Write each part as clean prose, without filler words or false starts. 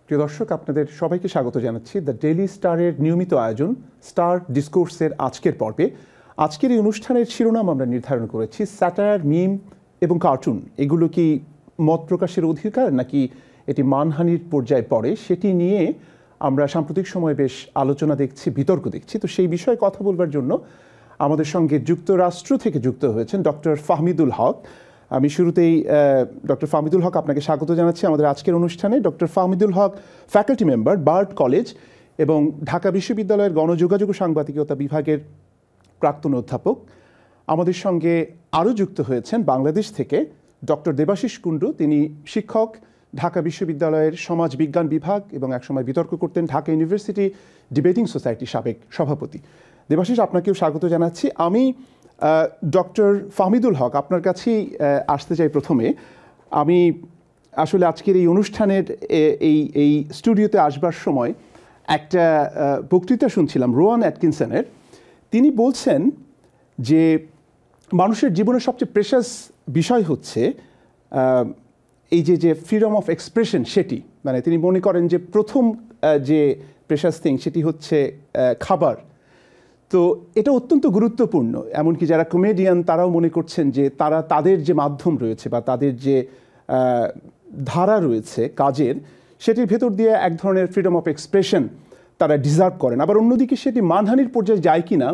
প্রিয় দর্শক, আপনাদের সবাইকে স্বাগত জানাচ্ছি দ্য ডেইলি স্টারের নিয়মিত আয়োজন স্টার ডিসকোর্সের আজকের পর্বে। আজকের এই অনুষ্ঠানের শিরোনাম আমরা নির্ধারণ করেছি স্যাটায়ার, মিম এবং কার্টুন এগুলো কি মত প্রকাশের অধিকার নাকি এটি মানহানির পর্যায়ে পড়ে, সেটি নিয়ে আমরা সাম্প্রতিক সময়ে বেশ আলোচনা দেখছি, বিতর্ক দেখছি। তো সেই বিষয়ে কথা বলবার জন্য আমাদের সঙ্গে যুক্তরাষ্ট্র থেকে যুক্ত হয়েছেন ডক্টর ফাহমিদুল হক। আমি শুরুতেই ডক্টর ফাহমিদুল হক আপনাকে স্বাগত জানাচ্ছি আমাদের আজকের অনুষ্ঠানে। ডক্টর ফাহমিদুল হক ফ্যাকাল্টি মেম্বার, বার্ড কলেজ এবং ঢাকা বিশ্ববিদ্যালয়ের গণযোগাযোগ ও সাংবাদিকতা বিভাগের প্রাক্তন অধ্যাপক। আমাদের সঙ্গে আরও যুক্ত হয়েছেন বাংলাদেশ থেকে ডক্টর দেবাশিস কুণ্ডু। তিনি শিক্ষক, ঢাকা বিশ্ববিদ্যালয়ের সমাজ বিজ্ঞান বিভাগ এবং একসময় বিতর্ক করতেন, ঢাকা ইউনিভার্সিটি ডিবেটিং সোসাইটির সাবেক সভাপতি। দেবাশিস, আপনাকেও স্বাগত জানাচ্ছি। আমি ডক্টর ফাহমিদুল হক আপনার কাছেই আসতে চাই প্রথমে। আমি আসলে আজকের এই অনুষ্ঠানের এই স্টুডিওতে আসবার সময় একটা বক্তৃতা শুনছিলাম রোয়ান অ্যাটকিনসনের। তিনি বলছেন যে মানুষের জীবনের সবচেয়ে প্রেশাস বিষয় হচ্ছে এই যে ফ্রিডম অফ এক্সপ্রেশন, সেটি মানে তিনি মনে করেন যে প্রথম যে প্রেশাস থিং সেটি হচ্ছে খাবার। তো এটা অত্যন্ত গুরুত্বপূর্ণ, এমনকি যারা কমেডিয়ান তারাও মনে করছেন যে তাদের যে মাধ্যম রয়েছে বা তাদের যে ধারা রয়েছে কাজের, সেটির ভেতর দিয়ে এক ধরনের ফ্রিডম অফ এক্সপ্রেশন তারা ডিজার্ভ করেন। আবার অন্যদিকে সেটি মানহানির পর্যায়ে যায় কিনা,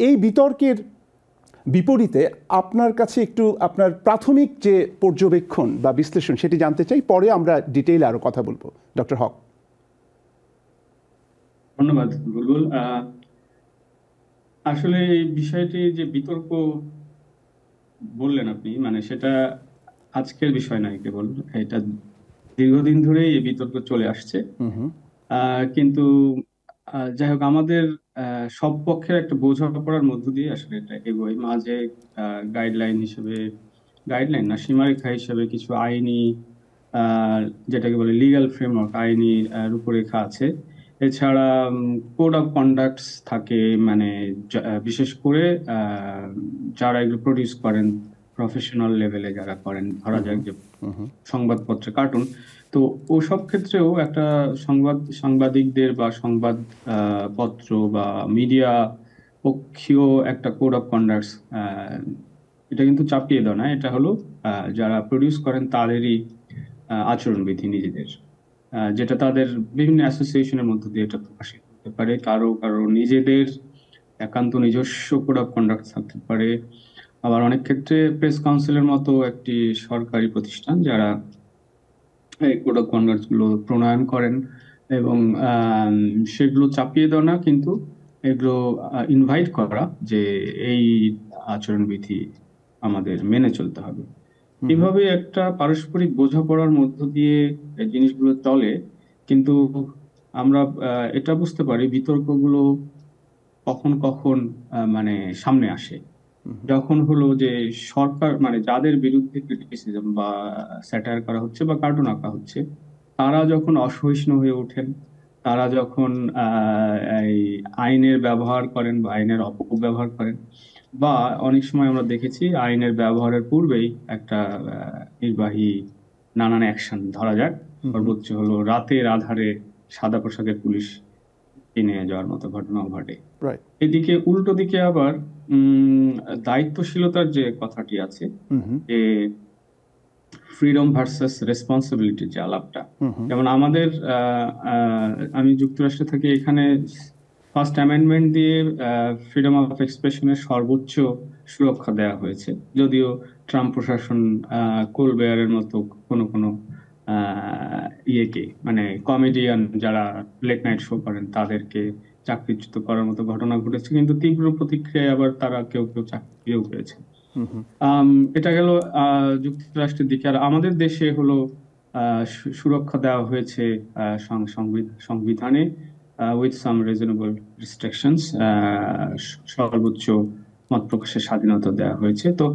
এই বিতর্কের বিপরীতে আপনার কাছে একটু আপনার প্রাথমিক যে পর্যবেক্ষণ বা বিশ্লেষণ সেটি জানতে চাই, পরে আমরা ডিটেইলে আরও কথা বলবো। ডক্টর হক। ধন্যবাদ বুলবুল। আসলে এই বিষয়টি যে বিতর্ক বললেন আপনি, মানে সেটা আজকের বিষয় নয় কেবল, এটা দীর্ঘদিন ধরেই এই বিতর্ক চলে আসছে। কিন্তু যাই হোক, আমাদের সব পক্ষের একটা বোঝাপড়ার মধ্য দিয়ে আসলে এটা এগোয়। মাঝে গাইডলাইন না, সীমারেখা হিসেবে কিছু আইনি, যেটাকে বলে লিগ্যাল ফ্রেমওয়ার্ক, আইনি রূপরেখা আছে। এছাড়া কোড অফ কন্ডাক্টস থাকে, মানে বিশেষ করে যারা এগুলো প্রডিউস করেন, প্রফেশনাল লেভেলে যারা করেন, ধরা যাক যে সংবাদপত্রে কার্টুন, তো ওসব ক্ষেত্রেও একটা সাংবাদিকদের বা সংবাদ পত্র বা মিডিয়া পক্ষীয় একটা কোড অফ কন্ডাক্টস, এটা কিন্তু চাপিয়ে দেওয়া না, এটা হলো যারা প্রডিউস করেন তাদেরই আচরণবিধি নিজেদের, যেটা তাদের বিভিন্ন অ্যাসোসিয়েশনের মধ্যে দিয়ে এটা প্রকাশিত হতে পারে। কারো নিজেদের একান্ত নিজস্ব কোড অফ কন্ডাক্ট থাকতে পারে। আবার অনেক ক্ষেত্রে প্রেস কাউন্সিলের মতো একটি সরকারি প্রতিষ্ঠান যারা এই কোড অফ কন্ডাক্ট গুলো প্রণয়ন করেন, এবং সেগুলো চাপিয়ে দেওয়া না, কিন্তু এগুলো ইনভাইট করা যে এই আচরণবিধি আমাদের মেনে চলতে হবে। এভাবে একটা পারস্পরিক বোঝাপড়ার মধ্য দিয়ে জিনিসগুলো চলে। কিন্তু আমরা এটা বুঝতে পারি বিতর্কগুলো কখন কখন মানে সামনে আসে, যখন হলো যে সরকার, মানে যাদের বিরুদ্ধে ক্রিটিসিজম বা স্যাটায়ার করা হচ্ছে বা কার্টুন আঁকা হচ্ছে, তারা যখন অসহিষ্ণু হয়ে ওঠেন, তারা যখন এই আইনের ব্যবহার করেন বা আইনের অপব্যবহার করেন, বা অনেক সময় আমরা দেখেছি আইনের ব্যবহারের পূর্বেই একটা নির্বাহী নানান অ্যাকশন, ধরা যাক সর্বোচ্চ হলো রাতের আধারে সাদা পোশাকের পুলিশ কিনে যাওয়ার মতো ঘটনাও ঘটে। এদিকে উল্টো দিকে আবার দায়িত্বশীলতার যে কথাটি আছে, যে ফ্রিডম ভার্সাস রেসপন্সিবিলিটি যে আলাপটা, যেমন আমাদের আমি যুক্তরাষ্ট্রে থাকি, এখানে ফার্স্ট অ্যামেন্ডমেন্ট দিয়ে ফ্রিডম অফ এক্সপ্রেশনের সর্বোচ্চ সুরক্ষা দেওয়া হয়েছে, যদিও ট্রাম্প প্রশাসন কোলবেয়ারের মতো কোনো ইয়েকে, মানে কমেডিয়ান যারা লেট নাইট শো করেন তাদেরকে চাকরিচ্যুত করার মতো ঘটনা ঘটেছে, কিন্তু তীব্র প্রতিক্রিয়ায় আবার তারা কেউ চাকরিও পেয়েছে। এটা গেল যুক্তরাষ্ট্রের দিকে। আর আমাদের দেশে হলো সুরক্ষা দেওয়া হয়েছে সংবিধানে উইথ সাম রিজনেবল রেস্ট্রিকশনস, সর্বোচ্চ মত প্রকাশের স্বাধীনতা দেওয়া হয়েছে। তো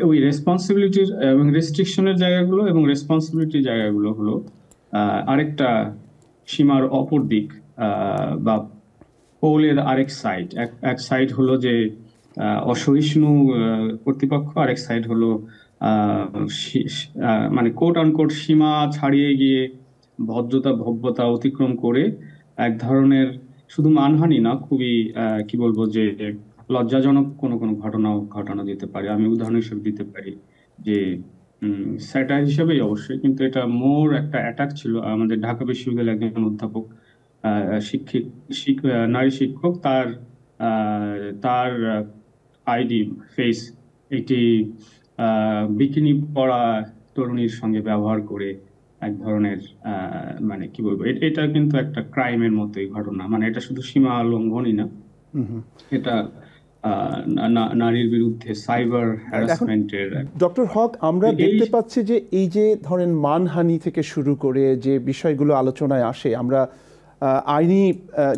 ওই রেসপন্সিবিলিটির এবং রেস্ট্রিকশনের জায়গাগুলো এবং রেসপন্সিবিলিটির জায়গাগুলো হলো আরেকটা সীমার অপর দিক, বা পোলের আরেক সাইড। এক সাইড হলো যে অসহিষ্ণু কর্তৃপক্ষ, আরেক সাইড হলো মানে কোট আনকোট সীমা ছাড়িয়ে গিয়ে ভদ্রতা ভব্যতা অতিক্রম করে এক ধরনের শুধু মানহানি না, খুবই কি বলবো যে লজ্জাজনক কোনো কোনো ঘটনাও ঘটানো যেতে পারে। আমি উদাহরণ হিসেবে দিতে পারি যে স্যাটার হিসেবেই অবশ্যই, কিন্তু এটা মোর একটা অ্যাটাক ছিল। আমাদের ঢাকা বিশ্ববিদ্যালয়ের একজন অধ্যাপক, শিক্ষিক নারী শিক্ষক, তার তার আইডি ফেস এটি বিকিনি পরা তরুণীর সঙ্গে ব্যবহার করে এক ধরনের মানে কি বলবো, এটা কিন্তু একটা ক্রাইমের মতোই ঘটনা। মানে এটা শুধু সীমা লঙ্ঘনই না, এটা নারীর বিরুদ্ধে সাইবার হ্যারাসমেন্টের। ডক্টর হক, আমরা দেখতে পাচ্ছি যে এই যে ধরেন মানহানি থেকে শুরু করে যে বিষয়গুলো আলোচনায় আসে, আমরা আইনি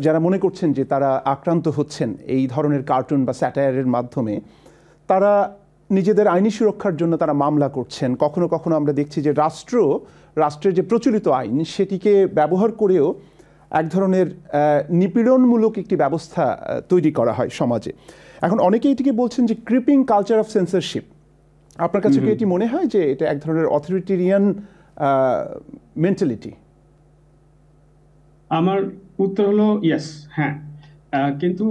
যারা মনে করছেন যে তারা আক্রান্ত হচ্ছেন এই ধরনের কার্টুন বা স্যাটায়ারের মাধ্যমে, তারা নিজেদের আইনি সুরক্ষার জন্য তারা মামলা করছেন। কখনো কখনো আমরা দেখছি যে রাষ্ট্রের যে প্রচলিত আইন সেটিকে ব্যবহার করেও এক ধরনের নিপীড়নমূলক একটি ব্যবস্থা তৈরি করা হয় সমাজে। এখন অনেকে এটিকে বলছেন যে ক্রিপিং কালচার অফ সেন্সরশিপ। আপনার কাছে কি এটি মনে হয় যে এটা এক ধরনের অথরিটেরিয়ান মেন্টালিটি? আমার উত্তর হলো ইয়েস, হ্যাঁ। কিন্তু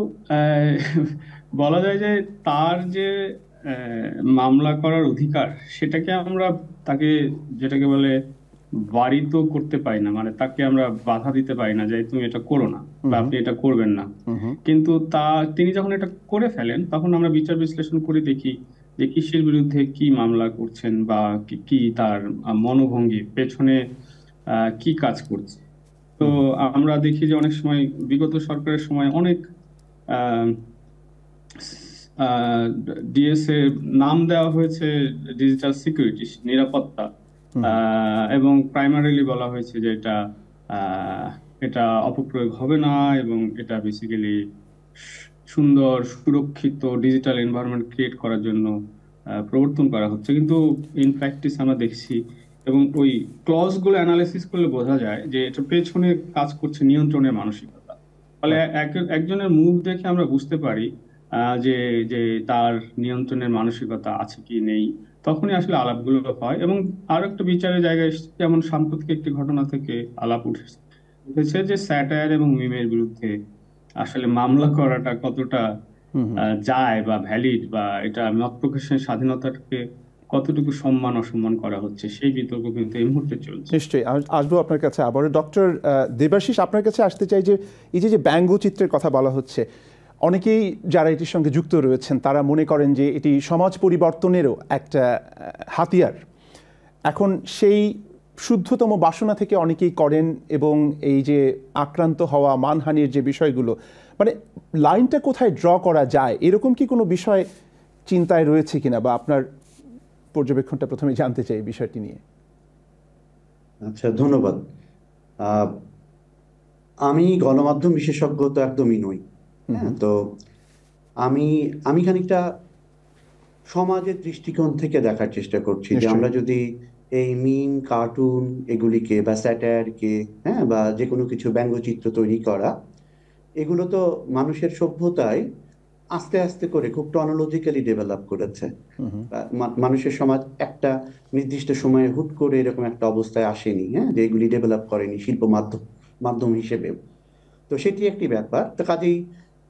বলা যায় যে তার যে মামলা করার অধিকার, সেটাকে আমরা তাকে যেটাকে বলে বারিত করতে পারি না। মানে তাকে আমরা বাধা দিতে পারি না যে তুমি এটা করো না বা আপনি এটা করবেন না। কিন্তু তিনি যখন এটা করে ফেলেন, তখন আমরা বিচার বিশ্লেষণ করে দেখি যে কিসের বিরুদ্ধে কি মামলা করছেন বা কি তার মনোভঙ্গি, পেছনে কি কাজ করছে। তো আমরা দেখি যে অনেক সময় বিগত সরকারের সময় অনেক ডিএসএ নাম দেওয়া হয়েছে ডিজিটাল সিকিউরিটি, নিরাপত্তা, এবং প্রাইমারিলি বলা হয়েছে যে এটা অপপ্রয়োগ হবে না এবং এটা বেসিক্যালি সুন্দর সুরক্ষিত ডিজিটাল এনভায়রনমেন্ট ক্রিয়েট করার জন্য প্রবর্তন করা হচ্ছে। কিন্তু ইন প্র্যাকটিস আমরা দেখছি, এবং ওই ক্লজ গুলো অ্যানালাইসিস করলে বোঝা যায় যে এটা পেছনে কাজ করছে নিয়ন্ত্রণের মানসিকতা। ফলে একজনের মুভ দেখে আমরা বুঝতে পারি যে যে তার নিয়ন্ত্রণের মানসিকতা আছে কি নেই। তখনই আসলে আলাপগুলো হয়। এবং আরো একটা বিচারের জায়গায় যেমন সাম্প্রতিক একটি ঘটনা থেকে আলাপ উঠেছে যে স্যাটায়ার এবং মিমের বিরুদ্ধে আসলে মামলা করাটা কতটা যায় বা ভ্যালিড, বা এটা মত প্রকাশের স্বাধীনতাকে কতটুকু সম্মান অসম্মান করা হচ্ছে, সেই বিতর্ক কিন্তু এই মুহূর্তে চলছে। নিশ্চয়ই আসবো আপনার কাছে আবার। ডক্টর দেবাশিস, আপনার কাছে আসতে চাই যে এই যে ব্যঙ্গচিত্রের কথা বলা হচ্ছে, অনেকেই যারা এটির সঙ্গে যুক্ত রয়েছেন তারা মনে করেন যে এটি সমাজ পরিবর্তনেরও একটা হাতিয়ার। এখন সেই শুদ্ধতম বাসনা থেকে অনেকেই করেন, এবং এই যে আক্রান্ত হওয়া, মানহানির যে বিষয়গুলো, মানে লাইনটা কোথায় ড্র করা যায়, এরকম কি কোনো বিষয় চিন্তায় রয়েছে কিনা, বা আপনার পর্যবেক্ষণটা প্রথমে জানতে চাই বিষয়টি নিয়ে। আচ্ছা, ধন্যবাদ। আমি গণমাধ্যম বিশেষজ্ঞ তো একদমই নই। তো আমি খানিকটা সমাজের দৃষ্টিকোণ থেকে দেখার চেষ্টা করছি যে আমরা যদি এই মিম, কার্টুন এগুলিকে বা স্যাটায়ারকে, বা যে কোনো কিছু ব্যঙ্গচিত্র তৈরি করা, এগুলো তো মানুষের সভ্যতায় আস্তে আস্তে করে খুব টনোলজিক্যালি ডেভেলপ করেছে। মানুষের সমাজ একটা নির্দিষ্ট সময়ে হুট করে এরকম একটা অবস্থায় আসেনি, যে এগুলি ডেভেলপ করেনি শিল্প মাধ্যম হিসেবে। তো সেটি একটি ব্যাপার। তো কাজেই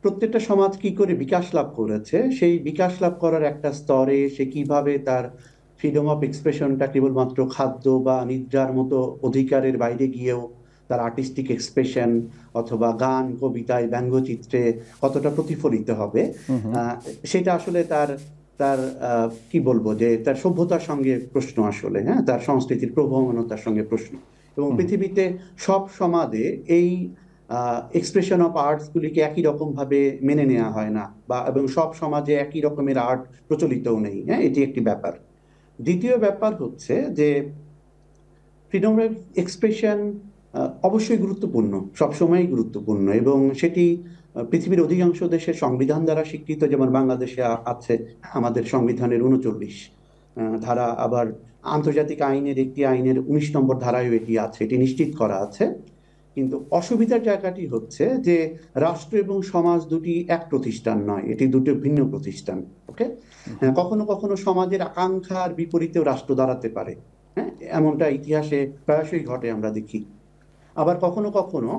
প্রত্যেকটা সমাজ কি করে বিকাশ লাভ করেছে, সেই বিকাশ লাভ করার একটা স্তরে সে কিভাবে তার ফ্রিডম অফ এক্সপ্রেশনটা কেবলমাত্র খাদ্য বা নিদ্রার মতো অধিকারের বাইরে গিয়েও তার আর্টিস্টিক এক্সপ্রেশন অথবা গান, কবিতায়, ব্যঙ্গচিত্রে কতটা প্রতিফলিত হবে, সেটা আসলে তার কি বলবো যে তার সভ্যতার সঙ্গে প্রশ্ন আসলে, তার সংস্কৃতির প্রবহমানতার সঙ্গে প্রশ্ন। এবং পৃথিবীতে সব সমাজে এই এক্সপ্রেশন অফ আর্টস গুলিকে একই রকম ভাবে মেনে নেওয়া হয় না, বা এবং সব সমাজে একই রকমের আর্ট প্রচলিতও নেই। এটি একটি ব্যাপার। দ্বিতীয় ব্যাপার হচ্ছে যে ফ্রিডম অফ এক্সপ্রেশন অবশ্যই গুরুত্বপূর্ণ, সবসময় গুরুত্বপূর্ণ, এবং সেটি পৃথিবীর অধিকাংশ দেশের সংবিধান দ্বারা স্বীকৃত। যেমন বাংলাদেশে আছে আমাদের সংবিধানের 39 ধারা, আবার আন্তর্জাতিক আইনের একটি আইনের 19 নম্বর ধারায়ও এটি আছে, এটি নিশ্চিত করা আছে। কিন্তু অসুবিধার জায়গাটি হচ্ছে যে রাষ্ট্র এবং সমাজ দুটি এক প্রতিষ্ঠান নয়, এটি দুটো ভিন্ন প্রতিষ্ঠান। ওকে, কখনো কখনো সমাজের আকাঙ্ক্ষার বিপরীতেও রাষ্ট্র দাঁড়াতে পারে, এমনটা ইতিহাসে প্রায়শই ঘটে, আমরা দেখি। আবার কখনো কখনো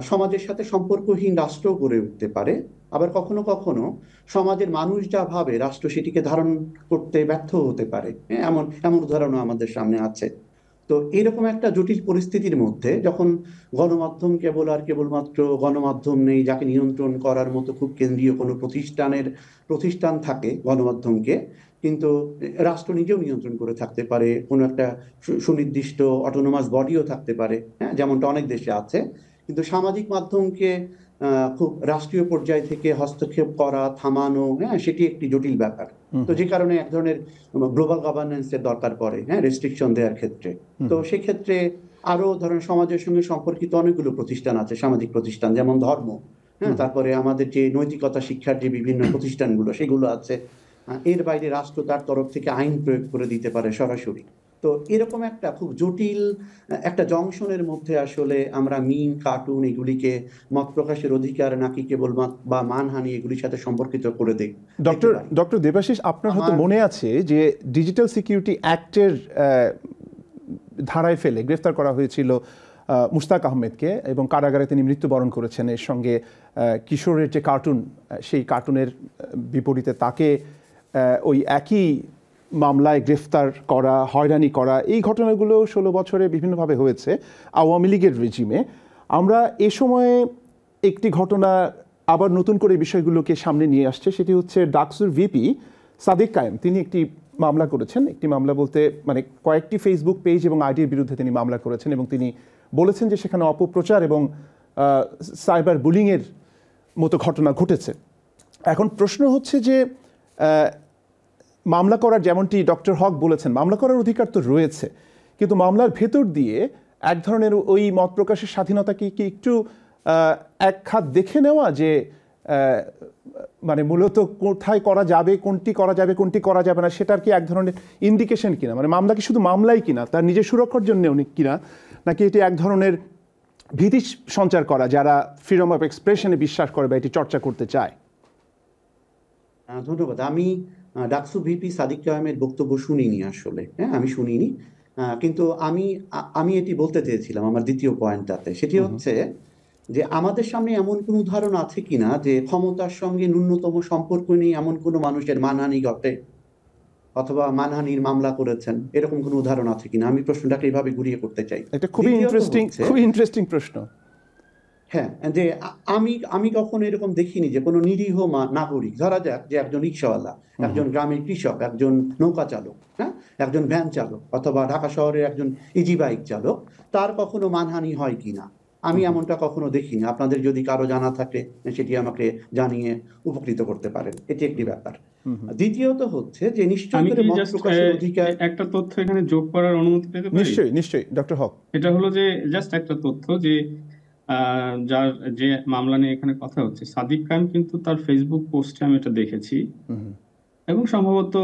সমাজের সাথে সম্পর্কহীন রাষ্ট্র গড়ে উঠতে পারে, আবার কখনো কখনো সমাজের মানুষ যা ভাবে রাষ্ট্র সেটিকে ধারণ করতে ব্যর্থ হতে পারে। এমন এমন উদাহরণও আমাদের সামনে আছে। তো এরকম একটা জটিল পরিস্থিতির মধ্যে যখন গণমাধ্যম কেবলমাত্র গণমাধ্যম নেই, যাকে নিয়ন্ত্রণ করার মতো খুব কেন্দ্রীয় কোনো প্রতিষ্ঠান থাকে গণমাধ্যমকে, কিন্তু রাষ্ট্র নিজেও নিয়ন্ত্রণ করে থাকতে পারে, কোনো একটা সুনির্দিষ্ট অটোনোমাস বডিও থাকতে পারে, হ্যাঁ, যেমনটা অনেক দেশে আছে। কিন্তু সামাজিক মাধ্যমকে খুব রাষ্ট্রীয় পর্যায় থেকে হস্তক্ষেপ করা, থামানো, হ্যাঁ, সেটি একটি জটিল ব্যাপার। তো যে কারণে এক ধরনের গ্লোবাল গভর্নেন্সের দরকার পড়ে, হ্যাঁ, রেস্ট্রিকশন দেওয়ার ক্ষেত্রে। তো সেক্ষেত্রে আরো ধরেন সমাজের সঙ্গে সম্পর্কিত অনেকগুলো প্রতিষ্ঠান আছে, সামাজিক প্রতিষ্ঠান, যেমন ধর্ম, হ্যাঁ, তারপরে আমাদের যে নৈতিকতা শিক্ষার যে বিভিন্ন প্রতিষ্ঠানগুলো সেগুলো আছে। এর বাইরে রাষ্ট্র তার তরফ থেকে আইন প্রয়োগ করে দিতে পারে সরাসরি। তো এরকম একটা খুব জটিল একটা জংশনের মধ্যে আসলে আমরা মিম, কার্টুন এগুলিকে মত প্রকাশের অধিকার নাকি কেবল বা মানহানি এগুলির সাথে সম্পর্কিত করে দেই। ডক্টর দেবাশিস, আপনার হয়তো মনে আছে যে ডিজিটাল সিকিউরিটি অ্যাক্টের ধারায় ফেলে গ্রেফতার করা হয়েছিল মুশতাক আহমেদকে এবং কারাগারে তিনি মৃত্যুবরণ করেছেন। এর সঙ্গে কিশোরের যে কার্টুন, সেই কার্টুনের বিপরীতে তাকে ওই একই মামলায় গ্রেফতার করা, হয়রানি করা, এই ঘটনাগুলো 16 বছরে বিভিন্নভাবে হয়েছে আওয়ামী লীগের রেজিমে। আমরা এ সময়ে একটি ঘটনা আবার নতুন করে বিষয়গুলোকে সামনে নিয়ে আসছে, সেটি হচ্ছে ডাকসুর ভিপি সাদিক কায়েম। তিনি একটি মামলা করেছেন, একটি মামলা বলতে মানে কয়েকটি ফেসবুক পেজ এবং আইডির বিরুদ্ধে তিনি মামলা করেছেন এবং তিনি বলেছেন যে সেখানে অপপ্রচার এবং সাইবার বুলিংয়ের মতো ঘটনা ঘটেছে। এখন প্রশ্ন হচ্ছে যে মামলা করার, যেমনটি ডক্টর হক বলেছেন, মামলা করার অধিকার তো রয়েছে, কিন্তু মামলার ভেতর দিয়ে এক ধরনের ওই মত প্রকাশের স্বাধীনতাকে কি একটু এক খাত দেখে নেওয়া, যে মানে মূলত কোথায় করা যাবে, কোনটি করা যাবে, কোনটি করা যাবে না, সেটার কি এক ধরনের ইন্ডিকেশন কিনা? মানে মামলা কি শুধু মামলাই কিনা, তার নিজের সুরক্ষার জন্য অনেক কিনা, নাকি এটি এক ধরনের ভীতি সঞ্চার করা যারা ফ্রিডম অফ এক্সপ্রেশনে বিশ্বাস করে বা এটি চর্চা করতে চায়? ধন্যবাদ। আমি ডাকসু ভিপি সাদিক কায়েমের বক্তব্য শুনিনি আসলে, হ্যাঁ, আমি শুনিনি। কিন্তু আমি এটি বলতে চেয়েছিলাম আমার দ্বিতীয় পয়েন্টটাতে, সেটি হচ্ছে যে আমাদের সামনে এমন কোন উদাহরণ আছে কিনা যে ক্ষমতার সঙ্গে ন্যূনতম সম্পর্ক নেই এমন কোনো মানুষের মানহানি ঘটে অথবা মানহানির মামলা করেছেন, এরকম কোনো উদাহরণ আছে কিনা? আমি প্রশ্নটাকে এইভাবে ঘুরিয়ে করতে চাই। এটা খুবই ইন্টারেস্টিং প্রশ্ন। হ্যাঁ, যে আমি কখনো এরকম দেখিনি যে কোনো নিরীহ নাগরিক, ধরা যাক যে একজন রিক্সাওয়ালা, একজন গ্রামের কৃষক, একজন নৌকা চালক, হ্যাঁ, একজন ভ্যান চালক অথবা ঢাকা শহরের একজন ইজি বাইক চালক, তার কখনো মানহানি হয় কিনা আমি এমনটা কখনো দেখিনি। আপনাদের যদি কারো জানা থাকে সেটি আমাকে জানিয়ে উপকৃত করতে পারেন, এটি একটি ব্যাপার। দ্বিতীয়ত হচ্ছে যে নিশ্চয়ই করে মত প্রকাশের অধিকার। একটা তথ্য এখানে যোগ করার অনুমতি পেতে পারি? নিশ্চয়ই ডক্টর হক। এটা হলো যে জাস্ট একটা তথ্য যে যার যে মামলা নিয়ে এখানে কথা হচ্ছে, সাদিক কায়েম কিন্তু তার ফেসবুক পোস্টে আমি এটা দেখেছি এবং সম্ভবত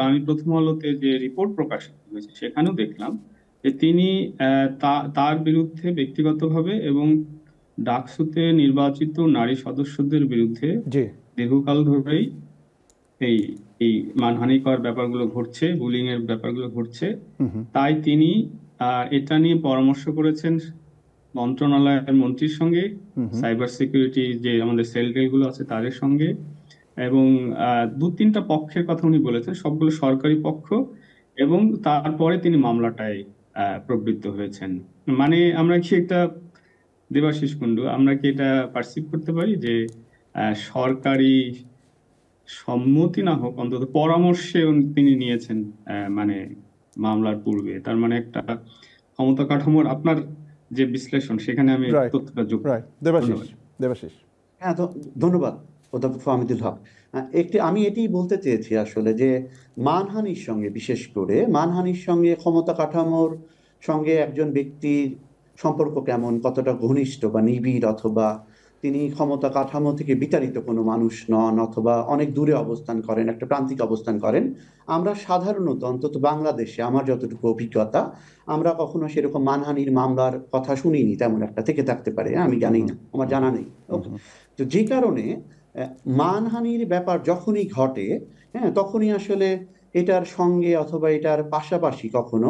আমি প্রথম আলোতে যে রিপোর্ট প্রকাশিত হয়েছে সেখানেও দেখলাম যে তিনি তার বিরুদ্ধে ব্যক্তিগতভাবে এবং ডাকসুতে নির্বাচিত নারী সদস্যদের বিরুদ্ধে দীর্ঘকাল ধরেই এই মানহানিকর ব্যাপারগুলো ঘটছে, বুলিং এর ব্যাপারগুলো ঘটছে। তাই তিনি এটা নিয়ে পরামর্শ করেছেন মন্ত্রণালয়ের মন্ত্রীর সঙ্গে, সাইবার সিকিউরিটি যে আমাদের সেল গুলো আছে তাদের সঙ্গে, এবং 2-3টা পক্ষের কথা উনি বলেছেন, সবগুলো সরকারি পক্ষ, এবং তারপরে তিনি মামলাটায় প্রবৃত্ত হয়েছেন। মানে আমরা কি একটা, দেবাশিস কুণ্ডু, আমরা কি এটা পারসিভ করতে পারি যে সরকারি সম্মতি না হোক অন্তত পরামর্শে তিনি নিয়েছেন মানে মামলার পূর্বে? তার মানে একটা ক্ষমতা কাঠামোর আপনার যে বিশ্লেষণ, সেখানে আমি তথ্যটা যোগ করি। দেবাশিস। হ্যাঁ, ধন্যবাদ অধ্যাপক ফাহমিদুল হক। আমি এটি বলতে চেয়েছি আসলে যে মানহানির সঙ্গে, বিশেষ করে মানহানির সঙ্গে ক্ষমতা কাঠামোর সঙ্গে একজন ব্যক্তির সম্পর্ক কেমন, কতটা ঘনিষ্ঠ বা নিবিড়, অথবা তিনি ক্ষমতা কাঠামো থেকে বিতাড়িত কোনো মানুষ নন অথবা অনেক দূরে অবস্থান করেন, একটা প্রান্তিক অবস্থান করেন, আমরা সাধারণত অন্তত বাংলাদেশে আমার যতটুকু অভিজ্ঞতা, আমরা কখনো সেরকম মানহানির মামলার কথা শুনিনি। তেমন একটা থেকে থাকতে পারে, আমি জানি না, আমার জানা নেই। তো যে কারণে মানহানির ব্যাপার যখনই ঘটে, হ্যাঁ, তখনই আসলে এটার সঙ্গে অথবা এটার পাশাপাশি কখনো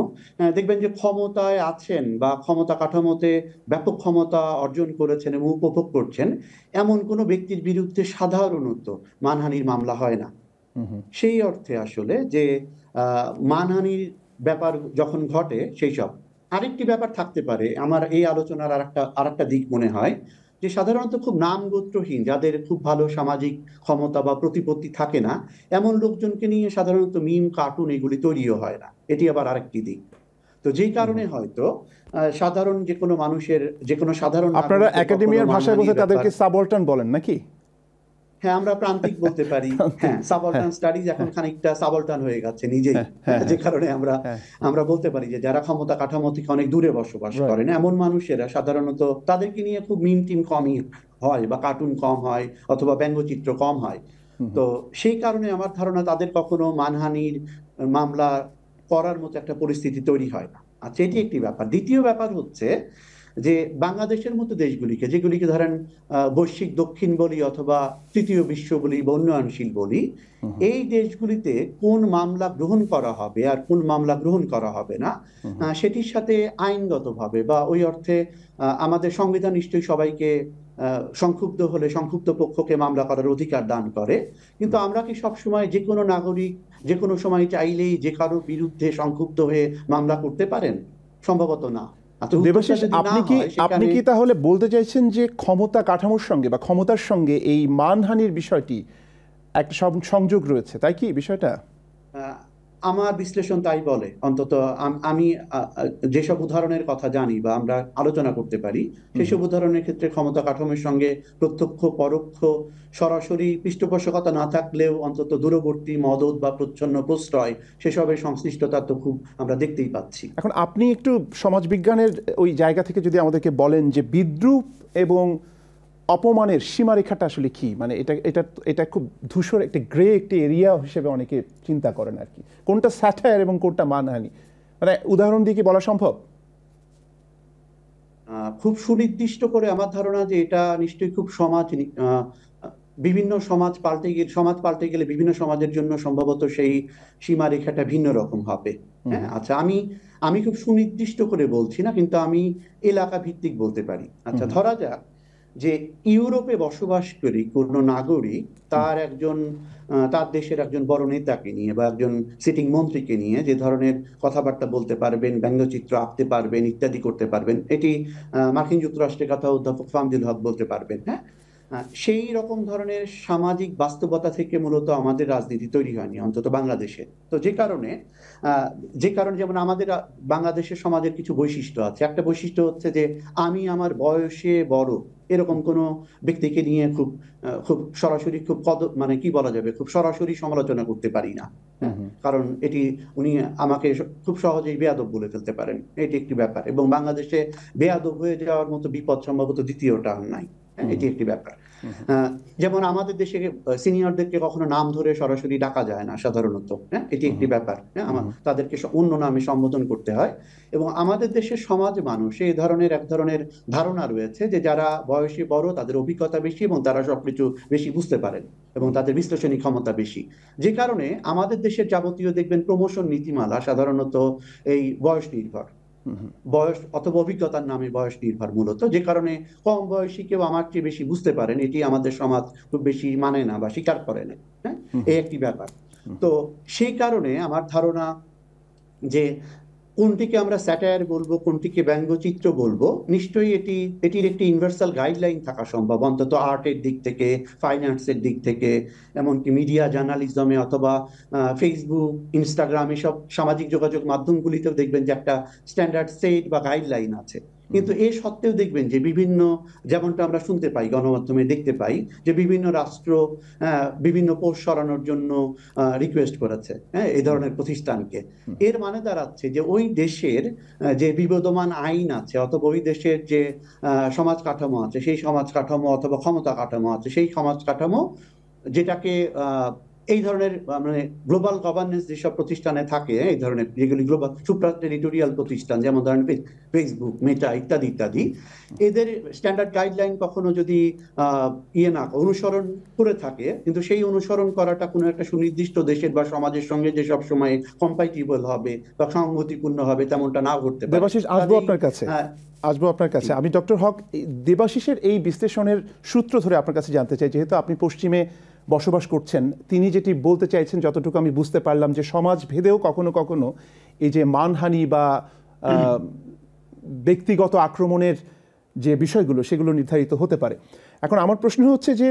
দেখবেন যে ক্ষমতায় আছেন বা ক্ষমতা কাঠামোতে ব্যাপক ক্ষমতা অর্জন করেছেন এবং উপভোগ করছেন এমন কোনো ব্যক্তির বিরুদ্ধে সাধারণত মানহানির মামলা হয় না। সেই অর্থে আসলে যে মানহানির ব্যাপার যখন ঘটে সেই সব আরেকটি ব্যাপার থাকতে পারে। আমার এই আলোচনার আরেকটা দিক মনে হয় যে সাধারণত খুব নাম গোত্রহীন, যাদের খুব ভালো সামাজিক ক্ষমতা বা প্রতিপত্তি থাকে না, এমন লোকজনকে নিয়ে সাধারণত মিম, কার্টুন এগুলি তৈরিও হয় না। এটি আবার আরেকটি দিক। তো যেই কারণে হয়তো সাধারণ যে কোনো মানুষের, যে কোনো সাধারণ, আপনারা একাডেমিয়ার ভাষায় বলতে তাদেরকে সাবঅল্টার্ন বলেন নাকি? হ্যাঁ, আমরা প্রান্তিক বলতে পারি। হ্যাঁ, সাবঅল্টার্ন স্টাডিজ এখন খানিকটা সাবঅল্টার্ন হয়ে গেছে নিজেই, যে কারণে আমরা বলতে পারি যে যারা ক্ষমতা কাঠামো থেকে অনেক দূরে বসবাস করেন এমন মানুষেরা সাধারণত তাদেরকে নিয়ে খুব মিম টিম কমই হয় বা কার্টুন কম হয় অথবা ব্যঙ্গচিত্র কম হয়। তো সেই কারণে আমার ধারণা তাদের কখনো মানহানির মামলা করার মতো একটা পরিস্থিতি তৈরি হয় না। আচ্ছা, এটি একটি ব্যাপার। দ্বিতীয় ব্যাপার হচ্ছে যে বাংলাদেশের মতো দেশগুলিকে, যেগুলিকে ধরেন বৈশ্বিক দক্ষিণ বলি অথবা তৃতীয় বিশ্ব বলি বা উন্নয়নশীল বলি, এই দেশগুলিতে কোন মামলা গ্রহণ করা হবে আর কোন মামলা গ্রহণ করা হবে না সেটির সাথে আইনগতভাবে বা ওই অর্থে আমাদের সংবিধান নিশ্চয়ই সবাইকে সংক্ষুব্ধ হলে সংক্ষুব্ধ পক্ষকে মামলা করার অধিকার দান করে। কিন্তু আমরা কি সবসময় যে কোনো নাগরিক যে কোনো সময় চাইলেই যে কারোর বিরুদ্ধে সংক্ষুব্ধ হয়ে মামলা করতে পারেন? সম্ভবত না। দেবাশিস, আপনি কি তাহলে বলতে চাইছেন যে ক্ষমতা কাঠামোর সঙ্গে বা ক্ষমতার সঙ্গে এই মানহানির বিষয়টি একটা সংযোগ রয়েছে, তাই কি বিষয়টা? আমার বিশ্লেষণ তাই বলে। অন্তত আমি যেসব উদাহরণের কথা জানি বা আমরা আলোচনা করতে পারি সেসব উদাহরণের ক্ষেত্রে ক্ষমতা কাঠামোর সঙ্গে প্রত্যক্ষ পরোক্ষ সরাসরি পৃষ্ঠপোষকতা না থাকলেও অন্তত দূরবর্তী মদত বা প্রচ্ছন্ন প্রশ্রয় সেসবের সংশ্লিষ্টতা তো খুব আমরা দেখতেই পাচ্ছি। এখন আপনি একটু সমাজবিজ্ঞানের ওই জায়গা থেকে যদি আমাদেরকে বলেন যে বিদ্রূপ এবং অপমানের সীমারেখাটা আসলে কি, মানে এটা খুব ধূসর একটা গ্রে একটি এরিয়া হিসেবে অনেকে চিন্তা করেন আর কি, কোনটা স্যাটায়ার এবং কোনটা মানহানি, মানে উদাহরণ দিয়ে কি বলা সম্ভব? খুব সুনির্দিষ্ট করে আমার ধারণা যে এটা নিশ্চয়ই খুব বিভিন্ন সমাজ পাল্টে গেলে বিভিন্ন সমাজের জন্য সম্ভবত সেই সীমারেখাটা ভিন্ন রকম হবে। হ্যাঁ, আচ্ছা, আমি খুব সুনির্দিষ্ট করে বলছি না, কিন্তু আমি এলাকা ভিত্তিক বলতে পারি। আচ্ছা, ধরা যাক যে ইউরোপে বসবাস করি কোনো নাগরিক তার দেশের একজন বড় নেতাকে নিয়ে বা একজন সিটিং মন্ত্রীকে নিয়ে যে ধরনের কথাবার্তা বলতে পারবেন, ব্যঙ্গচিত্র আঁকতে পারবেন, ইত্যাদি করতে পারবেন, এটি মার্কিন যুক্তরাষ্ট্রের কথা অধ্যাপক ফাহমিদুল হক বলতে পারবেন। হ্যাঁ, সেই রকম ধরনের সামাজিক বাস্তবতা থেকে মূলত আমাদের রাজনীতি তৈরি হয়নি, অন্তত বাংলাদেশে। তো যে কারণে যেমন আমাদের বাংলাদেশের সমাজের কিছু বৈশিষ্ট্য আছে। একটা বৈশিষ্ট্য হচ্ছে যে আমি আমার বয়সে বড় এরকম কোনো ব্যক্তিকে নিয়ে খুব সরাসরি মানে কি বলা যাবে, খুব সরাসরি সমালোচনা করতে পারি না, কারণ উনি আমাকে খুব সহজেই বেয়াদব বলে ফেলতে পারেন। এটি একটি ব্যাপার। এবং বাংলাদেশে বেয়াদব হয়ে যাওয়ার মতো বিপদ সম্ভবত দ্বিতীয়টা নাই। এটি একটি ব্যাপার। যেমন আমাদের দেশে সিনিয়রদেরকে কখনো নাম ধরে সরাসরি ডাকা যায় না সাধারণত। হ্যাঁ, এটি একটি ব্যাপার। হ্যাঁ, তাদেরকে অন্য নামে সম্বোধন করতে হয়। এবং আমাদের দেশের সমাজ মানুষ এই ধরনের এক ধরনের ধারণা রয়েছে যে যারা বয়সে বড় তাদের অভিজ্ঞতা বেশি এবং তারা সবকিছু বেশি বুঝতে পারেন এবং তাদের বিশ্লেষণী ক্ষমতা বেশি। যে কারণে আমাদের দেশের যাবতীয় দেখবেন প্রমোশন নীতিমালা সাধারণত এই বয়স নির্ভর, বয়স অথবা অভিজ্ঞতার নামে বয়স নির্ভর মূলত। যে কারণে কম বয়সী কেউ আমার চেয়ে বেশি বুঝতে পারেন এটি আমাদের সমাজ খুব বেশি মানে না বা স্বীকার করে না। হ্যাঁ, এই একটি ব্যাপার। তো সেই কারণে আমার ধারণা যে কোনটিকে আমরা স্যাটায়ার বলবো, কোনটিকে ব্যঙ্গচিত্র বলবো, নিশ্চয়ই এটির একটি ইউনিভার্সাল গাইডলাইন থাকা সম্ভব, অন্তত আর্টের দিক থেকে, ফাইন আর্টসের দিক থেকে, এমনকি মিডিয়া জার্নালিজমে অথবা ফেসবুক, ইনস্টাগ্রাম এসব সামাজিক যোগাযোগ মাধ্যমগুলিতেও দেখবেন যে একটা স্ট্যান্ডার্ড সেট বা গাইডলাইন আছে। কিন্তু এ সত্ত্বেও দেখবেন যে যেমনটা আমরা শুনতে পাই, গণমাধ্যমে দেখতে পাই যে বিভিন্ন রাষ্ট্র বিভিন্ন পোস্ট সরানোর জন্য রিকোয়েস্ট করেছে এই ধরনের প্রতিষ্ঠানকে। এর মানে দাঁড়াচ্ছে যে ওই দেশের যে বিবদমান আইন আছে অথবা ওই দেশের যে সমাজ কাঠামো আছে সেই সমাজ কাঠামো অথবা ক্ষমতা কাঠামো আছে সেই সমাজ কাঠামো যেটাকে এই ধরনের মানে গ্লোবাল গভর্নেন্স যেসব প্রতিষ্ঠানে থাকে, এই ধরনের যেগুলি গ্লোবাল সুপ্রা টেরিটোরিয়াল প্রতিষ্ঠান, যেমন ধরেন ফেসবুক, মেটা ইত্যাদি ইত্যাদি, এদের স্ট্যান্ডার্ড গাইডলাইন কখনো যদি অনুসরণ করে থাকে, কিন্তু সেই অনুসরণ করাটা কোনো একটা সুনির্দিষ্ট দেশের বা সমাজের সঙ্গে যে সব সময় কম্প্যাটিবল হবে বা সংগতিপূর্ণ হবে তেমনটা না ঘটতে পারে। দেবাশিস, আসবো আপনার কাছে। আমি ডক্টর হক, দেবাশিসের এই বিশ্লেষণের সূত্র ধরে আপনার কাছে জানতে চাই, যেহেতু আপনি পশ্চিমে বসবাস করছেন, তিনি যেটি বলতে চাইছেন যতটুকু আমি বুঝতে পারলাম, যে সমাজ ভেদেও কখনো কখনো এই যে মানহানি বা ব্যক্তিগত আক্রমণের যে বিষয়গুলো, সেগুলো নির্ধারিত হতে পারে। এখন আমার প্রশ্ন হচ্ছে যে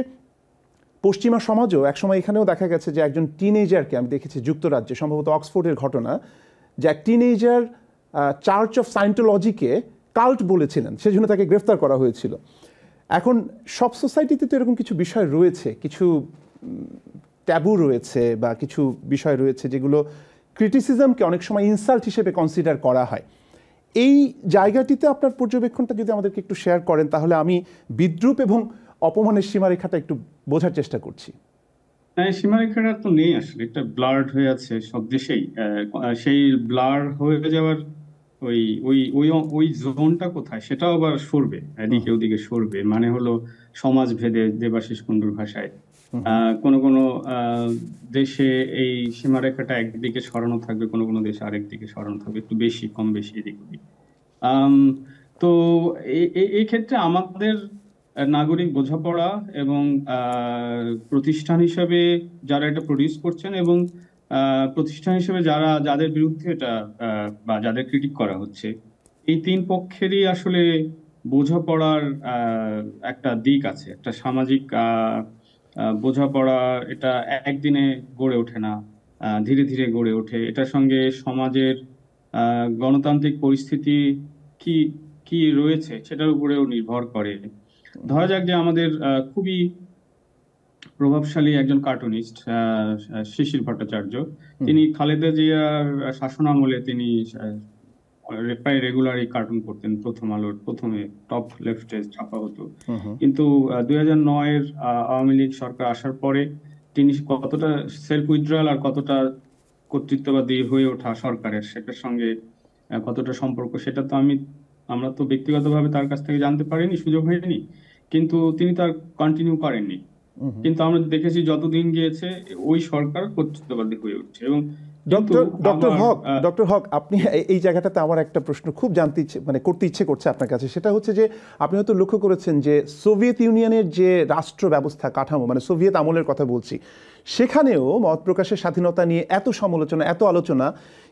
পশ্চিমা সমাজও একসময়, এখানেও দেখা গেছে যে একজন টিনেজারকে আমি দেখেছি যুক্তরাজ্যে, সম্ভবত অক্সফোর্ডের ঘটনা, যে এক টিনেজার চার্চ অফ সায়েন্টোলজিকে কাল্ট বলেছিলেন, সেজন্য তাকে গ্রেফতার করা হয়েছিল। এখন সব সোসাইটিতে তো এরকম কিছু বিষয় রয়েছে, কিছু ট্যাবু রয়েছে বা কিছু বিষয় রয়েছে যেগুলো ক্রিটিসিজমকে অনেক সময় ইনসাল্ট হিসেবে কনসিডার করা হয়। এই জায়গাটিতে আপনার পর্যবেক্ষণটা যদি আমাদেরকে একটু শেয়ার করেন, তাহলে আমি বিদ্রূপ এবং অপমানের সীমারেখাটা একটু বোঝার চেষ্টা করছি। সীমারেখাটা তো নেই আসলে, এটা ব্লার্ড হয়ে আছে সব দেশেই। সেই ব্লার হয়ে যাওয়ার ওই ওই ওই ওই জোনটা কোথায়, সেটাও আবার সরবে, এদিকে ওদিকে সরবে। মানে হলো সমাজ ভেদে, দেবাশিস কুণ্ডুর ভাষায়, কোন কোন দেশে এই সীমারেখাটা একদিকে সরানো থাকবে, কোন কোন দেশে আরেক দিকে সরানো থাকবে, একটু বেশি কম বেশি এদিক ওদিক। তো এই ক্ষেত্রে আমাদের নাগরিক বোঝাপড়া এবং প্রতিষ্ঠান হিসেবে যারা এটা প্রডিউস করছেন এবং প্রতিষ্ঠান হিসেবে যাদের বিরুদ্ধে এটা বা যাদের ক্রিটিক করা হচ্ছে, এই তিন পক্ষেরই আসলে বোঝাপড়ার একটা দিক আছে, একটা সামাজিক বোঝাপড়া। এটা একদিনে গড়ে ওঠে না, ধীরে ধীরে গড়ে ওঠে। এটার সঙ্গে সমাজের গণতান্ত্রিক পরিস্থিতি কি কি রয়েছে সেটার উপরেও নির্ভর করে। ধরা যাক যে আমাদের খুবই প্রভাবশালী একজন কার্টুনিস্ট শিশির ভট্টাচার্য, তিনি খালেদা জিয়ার শাসনামলে তিনি প্রায় রেগুলারই কার্টুন করতেন। প্রথম আলোর প্রথমে টপ লেফটে ছাপা হতো, কিন্তু 2009-এর আওয়ামী লীগ সরকার আসার পরে তিনি কতটা সেলফ উইথড্রয়াল আর কতটা কর্তৃত্ববাদী হয়ে ওঠা সরকারের, সেটার সঙ্গে কতটা সম্পর্ক, সেটা তো আমরা তো ব্যক্তিগতভাবে তার কাছ থেকে জানতে পারিনি, সুযোগ হয়নি, কিন্তু তিনি তার কন্টিনিউ করেননি। কিন্তু আমরা দেখেছি যতদিন গিয়েছে ওই সরকার কর্তৃত্ববাদী হয়ে উঠছে। এবং ডক্টর হক, আপনি এই জায়গাটাতে আমার একটা প্রশ্ন খুব জানতে করতে ইচ্ছে করছে আপনার কাছে। সেটা হচ্ছে যে আপনি হয়তো লক্ষ্য করেছেন যে সোভিয়েত ইউনিয়নের যে রাষ্ট্র ব্যবস্থা কাঠামো, মানে সোভিয়েত আমলের কথা বলছি, সেখানেও মত প্রকাশের স্বাধীনতা নিয়ে এত সমালোচনা, এত আলোচনা,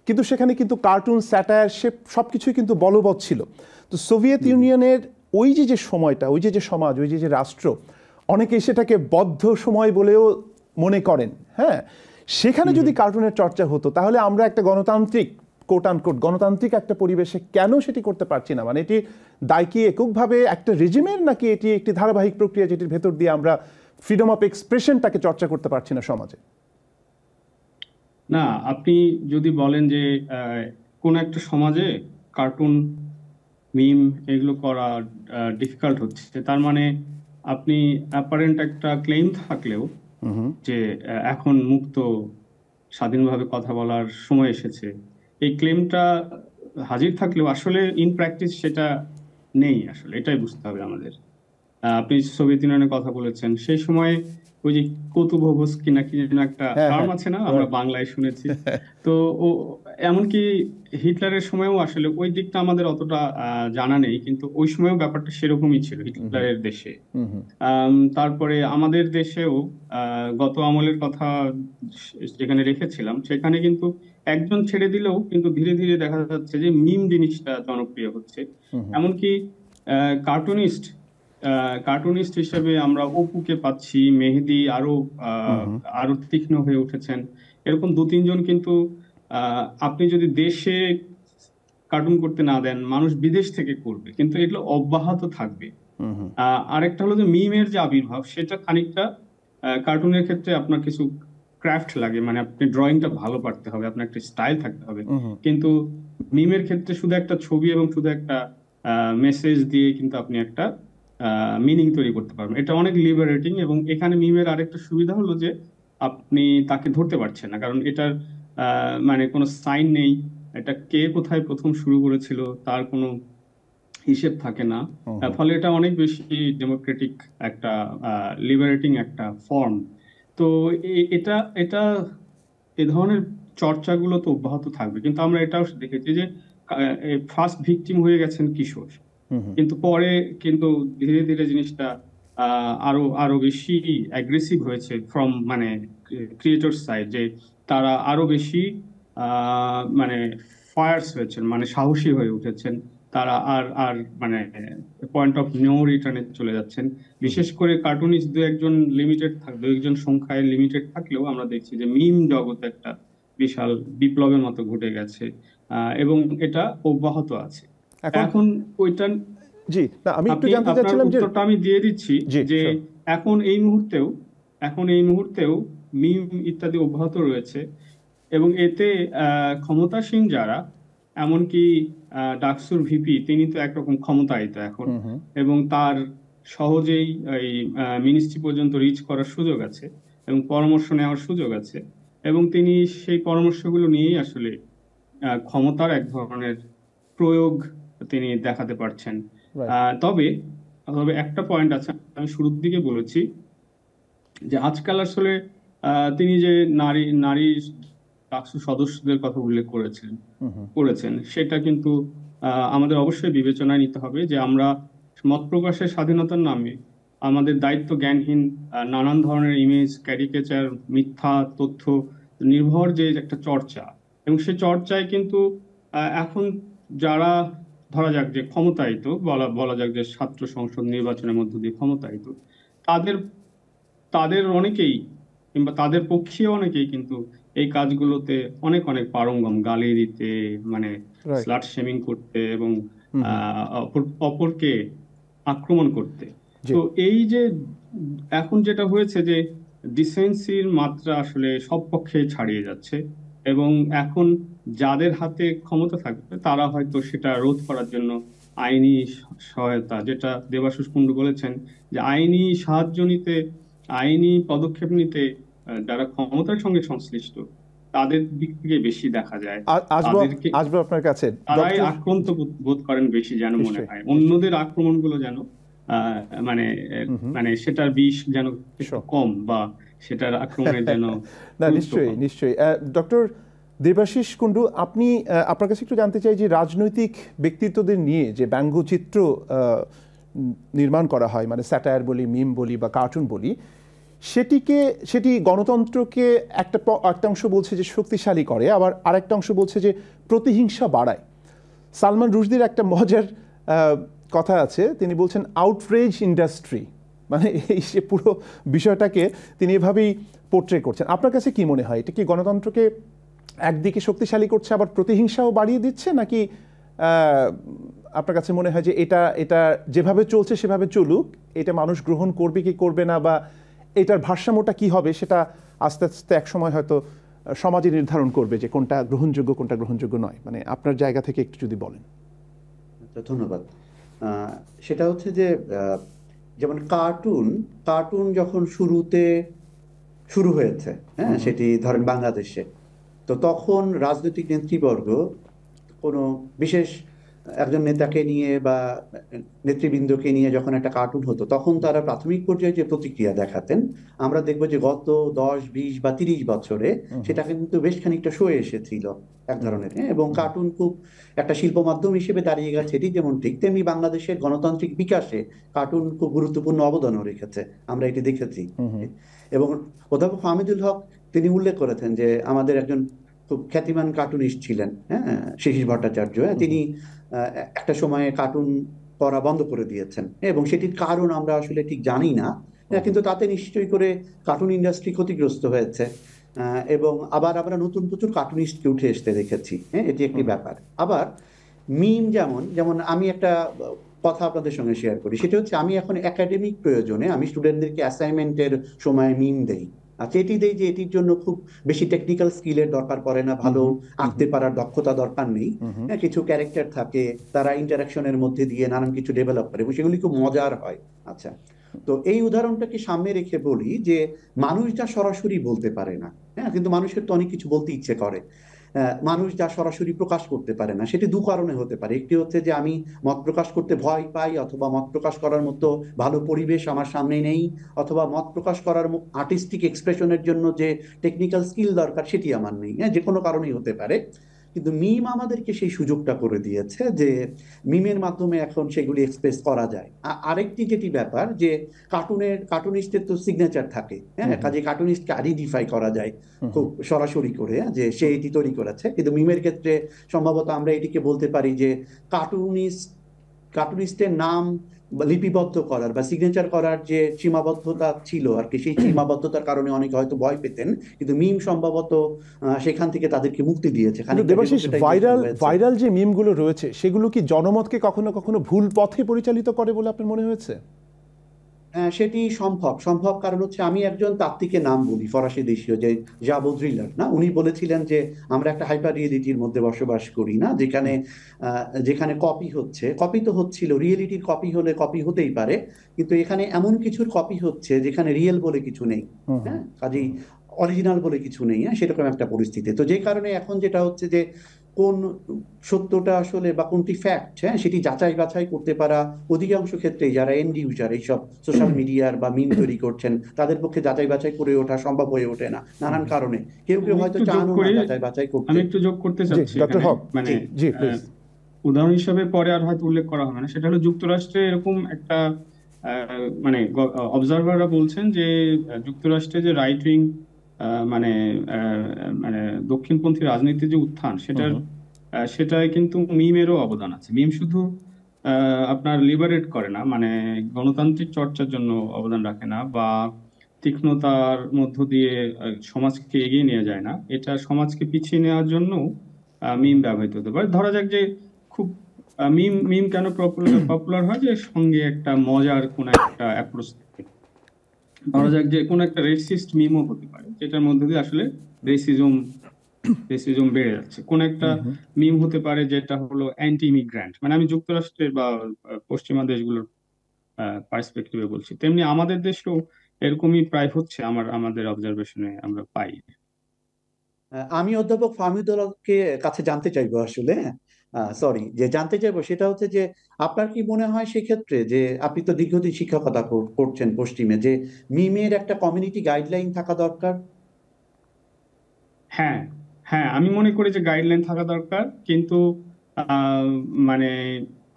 কিন্তু সেখানে কিন্তু কার্টুন, স্যাটায়ার, সবকিছুই কিন্তু বলবৎ ছিল। তো সোভিয়েত ইউনিয়নের ওই যে সময়টা, ওই যে সমাজ, ওই যে রাষ্ট্র, অনেকেই সেটাকে বদ্ধ সময় বলেও মনে করেন। হ্যাঁ, সেখানে যদি কার্টুনের চর্চা হতো, তাহলে আমরা একটা গণতান্ত্রিক, কোট আনকোট গণতান্ত্রিক একটা পরিবেশে কেন সেটি করতে পারছি না? মানে এটি দায় কি এককভাবে একটা রেজিমের, নাকি এটি একটি ধারাবাহিক প্রক্রিয়া যেটির ভেতর দিয়ে আমরা ফ্রিডম অফ এক্সপ্রেশনটাকে চর্চা করতে পারছি না সমাজে? না, আপনি যদি বলেন যে কোন একটা সমাজে কার্টুন, মিম এগুলো করা ডিফিকাল্ট হচ্ছে, তার মানে আপনি অ্যাপারেন্ট একটা ক্লেম থাকলেও যে এখন মুক্ত স্বাধীনভাবে কথা বলার সময় এসেছে, এই ক্লেমটা হাজির থাকলেও আসলে ইন প্র্যাকটিস সেটা নেই। আসলে এটাই বুঝতে হবে আমাদের। আপনি সোভিয়েত ইউনিয়নের কথা বলেছেন, সেই সময় ওই যে কৌতুভস্কি নাকি যেন একটা টার্ম আছে না, আমরা বাংলায় শুনেছি। তো এমনকি হিটলারের সময়ও আসলে ওই দিকটা আমাদের অতটা জানা নেই, কিন্তু ওই সময়ও ব্যাপারটা সেরকমই ছিল হিটলারের দেশে। তারপরে আমাদের দেশেও গত আমলের কথা যেখানে রেখেছিলাম, সেখানে কিন্তু একজন ছেড়ে দিলেও কিন্তু ধীরে ধীরে দেখা যাচ্ছে যে মিম জিনিসটা জনপ্রিয় হচ্ছে। এমনকি কার্টুনিস্ট হিসেবে আমরা অপুকে পাচ্ছি, মেহেদি আরো তীক্ষ্ণ হয়ে উঠেছেন। এরকম 2-3 জন কিন্তু আপনি যদি দেশে কার্টুন করতে না দেন, মানুষ বিদেশ থেকে করবে, কিন্তু এগুলো অব্যাহত থাকবে। আরেকটা হলো যে মিমের যে আবির্ভাব, সেটা খানিকটা কার্টুনের ক্ষেত্রে আপনার কিছু ক্রাফট লাগে, মানে আপনি ড্রয়িংটা ভালো পারতে হবে, আপনার একটা স্টাইল থাকতে হবে। কিন্তু মিমের ক্ষেত্রে শুধু একটা ছবি এবং শুধু একটা মেসেজ দিয়ে কিন্তু আপনি একটা মিনিং তৈরি করতে পারবেন। এটা অনেক লিবারেটিং। এবং এখানে মিমের আরেকটা সুবিধা হলো যে আপনি তাকে ধরতে পারছেন না, কারণ এটার মানে কোনো সাইন নেই। এটা কে কোথায় প্রথম শুরু করেছিল তার কোনো হিসেব থাকে না। ফলে এটা অনেক বেশি ডেমোক্রেটিক একটা লিবারেটিং একটা ফর্ম। তো এটা এটা এ ধরনের চর্চাগুলো তো অব্যাহত থাকবে, কিন্তু আমরা এটাও দেখেছি যে ফার্স্ট ভিকটিম হয়ে গেছেন কিশোর, কিন্তু পরে কিন্তু ধীরে ধীরে জিনিসটা আরো আরো বেশি অ্যাগ্রেসিভ হয়েছে ফ্রম মানে ক্রিয়েটর সাইড, যে তারা আরো বেশি মানে ফায়ার্স হয়েছেন, মানে সাহসী হয়ে উঠেছেন। তারা আর আর মানে পয়েন্ট অফ নো রিটার্নে চলে যাচ্ছেন। বিশেষ করে কার্টুনিস্ট দু একজন লিমিটেড দু একজন সংখ্যায় লিমিটেড থাকলেও আমরা দেখছি যে মিম জগৎ একটা বিশাল বিপ্লবের মতো ঘটে গেছে, এবং এটা অব্যাহত আছে এখন। ওইটা জি না, আমি একটু জানতে চাচ্ছিলাম যে উত্তরটা আমি দিয়ে দিচ্ছি যে এখন এই মুহূর্তেও মিম ইত্যাদি অব্যাহত রয়েছে, এবং এতে ক্ষমতাসীন যারা, এমনকি ডাকসুর ভিপি তিনি তো একরকম ক্ষমতায়িত এখন, এবং তার সহজেই এই মিনিস্ট্রি পর্যন্ত রিচ করার সুযোগ আছে এবং পরামর্শ নেওয়ার সুযোগ আছে, এবং তিনি সেই পরামর্শগুলো নিয়েই আসলে ক্ষমতার এক ধরনের প্রয়োগ তিনি দেখাতে পারছেন। তবে একটা পয়েন্ট আছে, আমি শুরুর দিকে বলেছি যে আজকাল আসলে তিনি যে নারী ডাকসু সদস্যদের কথা উল্লেখ করেছেন সেটা কিন্তু আমাদের অবশ্যই বিবেচনায় নিতে হবে যে আমরা মত প্রকাশের স্বাধীনতার নামে আমাদের দায়িত্ব জ্ঞানহীন নানান ধরনের ইমেজ, ক্যারিকেচার, মিথ্যা তথ্য নির্ভর যে একটা চর্চা, এবং সেই চর্চায় কিন্তু এখন যারা ধরা যাক যে ক্ষমতায়িত, বলা যাক যে ছাত্র সংসদ নির্বাচনের মধ্য দিয়ে ক্ষমতায়িত, তাদের অনেকেই কিংবা তাদের পক্ষে অনেকেই কিন্তু এই কাজগুলোতে অনেক অনেক পারঙ্গম, গালি দিতে, মানে স্লাট শেমিং করতে এবং অপরকে আক্রমণ করতে। তো এই যে এখন যেটা হয়েছে যে ডিসেন্সির মাত্রা আসলে সব পক্ষে ছাড়িয়ে যাচ্ছে, এবং এখন যাদের হাতে ক্ষমতা থাকবে তারা হয়তো সেটা রোধ করার জন্য আইনি সহায়তা, যেটা দেবাশিস কুণ্ডু বলেছেন যে আইনি সাহায্য নিতে, আইনি পদক্ষেপ নিতে যারা ক্ষমতার সঙ্গে সংশ্লিষ্ট তাদের দিক থেকে বেশি দেখা যায়। আসবে আপনার কাছে, তারাই আক্রান্ত বোধ করেন বেশি, যেন মনে হয় অন্যদের আক্রমণগুলো যেন মানে মানে সেটার বিষ যেন কম, বা সেটার আক্রমণের যেন না। নিশ্চয়ই ডক্টর দেবাশিস কুণ্ডু, আপনার কাছে একটু জানতে চাই যে রাজনৈতিক ব্যক্তিত্বদের নিয়ে যে ব্যঙ্গচিত্র নির্মাণ করা হয়, মানে স্যাটায়ার বলি, মিম বলি বা কার্টুন বলি, সেটি গণতন্ত্রকে একটা অংশ বলছে যে শক্তিশালী করে, আবার আরেকটা অংশ বলছে যে প্রতিহিংসা বাড়ায়। সালমান রুশদির একটা মজার কথা আছে, তিনি বলছেন আউটরেজ ইন্ডাস্ট্রি, মানে এই সে পুরো বিষয়টাকে তিনি এভাবেই পোর্ট্রে করছেন। আপনার কাছে কি মনে হয়, এটা কি গণতন্ত্রকে একদিকে শক্তিশালী করছে আবার প্রতিহিংসাও বাড়িয়ে দিচ্ছে, নাকি আপনার কাছে মনে হয় যে এটা যেভাবে চলছে সেভাবে চলুক, এটা মানুষ গ্রহণ করবে কি করবে না, বা এটার ভারসাম্যটা কি হবে সেটা আস্তে আস্তে এক সময় হয়তো সমাজে নির্ধারণ করবে যে কোনটা গ্রহণযোগ্য কোনটা গ্রহণযোগ্য নয়? মানে আপনার জায়গা থেকে একটু যদি বলেন। ধন্যবাদ। সেটা হচ্ছে যে যেমন কার্টুন যখন শুরু হয়েছে, হ্যাঁ, সেটি ধরেন বাংলাদেশে, তো তখন রাজনৈতিক নেতৃবর্গ কোনো বিশেষ একজন নেতাকে নিয়ে বা নেতৃবৃন্দকে নিয়ে যখন একটা কার্টুন হতো, তখন তারা প্রাথমিক পর্যায়ে যে প্রতিক্রিয়া দেখাতেন, আমরা দেখবো যে গত 10, 20 বা 30 বছরে সেটা কিন্তু বেশ খানিকটা সয়ে এসেছিল এক ধরনের, এবং কার্টুন খুব একটা শিল্প মাধ্যম হিসেবে দাঁড়িয়ে গেছে। এটি যেমন ঠিক, তেমনি বাংলাদেশের গণতান্ত্রিক বিকাশে কার্টুন খুব গুরুত্বপূর্ণ অবদানও রেখেছে, আমরা এটি দেখেছি। এবং অধ্যাপক হামিদুল হক তিনি উল্লেখ করেছেন যে আমাদের একজন খুব খ্যাতিমান কার্টুনিস্ট ছিলেন, হ্যাঁ, শিশির ভট্টাচার্য। তিনি একটা সময়ে কার্টুন করা বন্ধ করে দিয়েছেন, এবং সেটির কারণ আমরা আসলে ঠিক জানি না, কিন্তু তাতে নিশ্চয়ই করে কার্টুন ইন্ডাস্ট্রি ক্ষতিগ্রস্ত হয়েছে, এবং আবার আমরা নতুন প্রচুর কার্টুনিস্টকে উঠে আসতে দেখেছি। হ্যাঁ, এটি একটি ব্যাপার। আবার মিম যেমন আমি একটা কথা আপনাদের সঙ্গে শেয়ার করি, সেটা হচ্ছে আমি এখন একাডেমিক প্রয়োজনে আমি স্টুডেন্টদেরকে অ্যাসাইনমেন্টের সময় মিম দেই। আচ্ছা, এটি দেই যে এটির জন্য খুব বেশি টেকনিক্যাল স্কিলের দরকার পড়ে না, ভালো আঁকতে পারার দক্ষতা দরকার নেই, কিছু ক্যারেক্টার থাকে, তারা ইন্টারাকশনের মধ্যে দিয়ে নানান কিছু ডেভেলপ করে এবং সেগুলি খুব মজার হয়। আচ্ছা, তো এই উদাহরণটাকে সামনে রেখে বলি যে মানুষ যা সরাসরি বলতে পারে না, হ্যাঁ, কিন্তু মানুষের তো অনেক কিছু বলতে ইচ্ছে করে, মানুষ যা সরাসরি প্রকাশ করতে পারে না, সেটি দু কারণে হতে পারে। একটি হচ্ছে যে আমি মত প্রকাশ করতে ভয় পাই, অথবা মত প্রকাশ করার মতো ভালো পরিবেশ আমার সামনে নেই, অথবা মত প্রকাশ করার আর্টিস্টিক এক্সপ্রেশনের জন্য যে টেকনিক্যাল স্কিল দরকার সেটি আমার নেই, হ্যাঁ, যে কোনো কারণেই হতে পারে। কিন্তু মিম আমাদেরকে সেই সুযোগটা করে দিয়েছে যে মিমের মাধ্যমে এখন সেগুলি এক্সপ্রেস করা যায়। আরেকটি যেটি ব্যাপার যে কার্টুনিস্টের তো সিগনেচার থাকে, হ্যাঁ, কাজে কার্টুনিস্টকে আইডেন্টিফাই করা যায় খুব সরাসরি করে যে সে এটি তৈরি করেছে। কিন্তু মিমের ক্ষেত্রে সম্ভবত আমরা এটিকে বলতে পারি যে কার্টুনিস্টের নাম লিপিবদ্ধ করার বা সিগনেচার করার যে সীমাবদ্ধতা ছিল আর কি, সেই সীমাবদ্ধতার কারণে অনেকে হয়তো ভয় পেতেন, কিন্তু মিম সম্ভবত সেখান থেকে তাদেরকে মুক্তি দিয়েছে। দেবাশিস, ভাইরাল যে মিমগুলো রয়েছে সেগুলো কি জনমতকে কখনো কখনো ভুল পথে পরিচালিত করে বলে আপনার মনে হয়েছে? সেটি সম্ভব কারণ হচ্ছে আমি একজন তাত্ত্বিকের নাম বলি, ফরাসি দেশীয়, যে জাঁ বোদ্রিলার, না, উনি বলেছিলেন যে আমরা একটা হাইপার রিয়েলিটির মধ্যে বসবাস করি, না, যেখানে কপি তো হচ্ছিল, রিয়েলিটির কপি হলে কপি হতেই পারে, কিন্তু এখানে এমন কিছুর কপি হচ্ছে যেখানে রিয়েল বলে কিছু নেই, হ্যাঁ, কাজেই অরিজিনাল বলে কিছু নেই, হ্যাঁ, সেরকম একটা পরিস্থিতি। তো যে কারণে এখন যেটা হচ্ছে যে কোন সত্যটা আসলে বা কোনটি ফ্যাক্ট, হ্যাঁ, সেটি যাচাই বাছাই করতে পারা অধিকাংশ ক্ষেত্রেই যারা এন্ড ইউজার এইসব সোশ্যাল মিডিয়ার বা মিম তৈরি করছেন তাদের পক্ষে যাচাই বাছাই করে ওঠা সম্ভব হয়ে ওঠে না নানান কারণে। কেউ হয়তো চানও না যাচাই বাছাই করতে। আমি একটু যোগ করতে চাচ্ছি, মানে উদাহরণ হিসেবে পরে আর হয়তো উল্লেখ করা হবে না, সেটা হলো যুক্তরাষ্ট্রে এরকম একটা মানে অবজারভাররা বলছেন যে যুক্তরাষ্ট্রে যে রাইট উইং মানে মানে দক্ষিণপন্থী রাজনীতির যে উত্থান, সেটায় কিন্তু মিমেরও অবদান আছে। মিম শুধু আপনার লিবারেট করে না, মানে গণতান্ত্রিক চর্চার জন্য অবদান রাখে না, বা তীক্ষ্ণতার মধ্য দিয়ে সমাজকে এগিয়ে নিয়ে যায় না, এটা সমাজকে পিছিয়ে নেওয়ার জন্য মিম ব্যবহৃত হতে পারে। ধরা যাক যে খুব মিম কেন পপুলার হয়, যে সঙ্গে একটা মজার কোন একটা অ্যাপ্রোচ থাকে। ধরা যাক যে কোন একটা রেসিস্ট মিমও হতে পারে, যেটার মধ্যে দিয়ে আসলে রেসিজম বেড়ে যাচ্ছে। কোন একটা মিম হতে পারে যেটা হলো অ্যান্টি ইমিগ্র্যান্ট, মানে আমি যুক্তরাষ্ট্রের বা পশ্চিমা দেশগুলোর পার্সপেক্টিভে বলছি, তেমনি আমাদের দেশেও এরকমই প্রায় হচ্ছে, আমাদের অবজারভেশনে আমরা পাই। আমি অধ্যাপক ফাহমিদুল্লাহকে কাছে জানতে চাইবো আসলে, জানতে চাইবো সেটা হচ্ছে যে আপনার কি মনে হয় সেক্ষেত্রে, যে আপনি তো দীর্ঘদিন শিক্ষকতা করছেন পশ্চিমে, যে মিমের একটা কমিউনিটি গাইডলাইন থাকা দরকার? হ্যাঁ, আমি মনে করি যে গাইডলাইন থাকা দরকার, কিন্তু মানে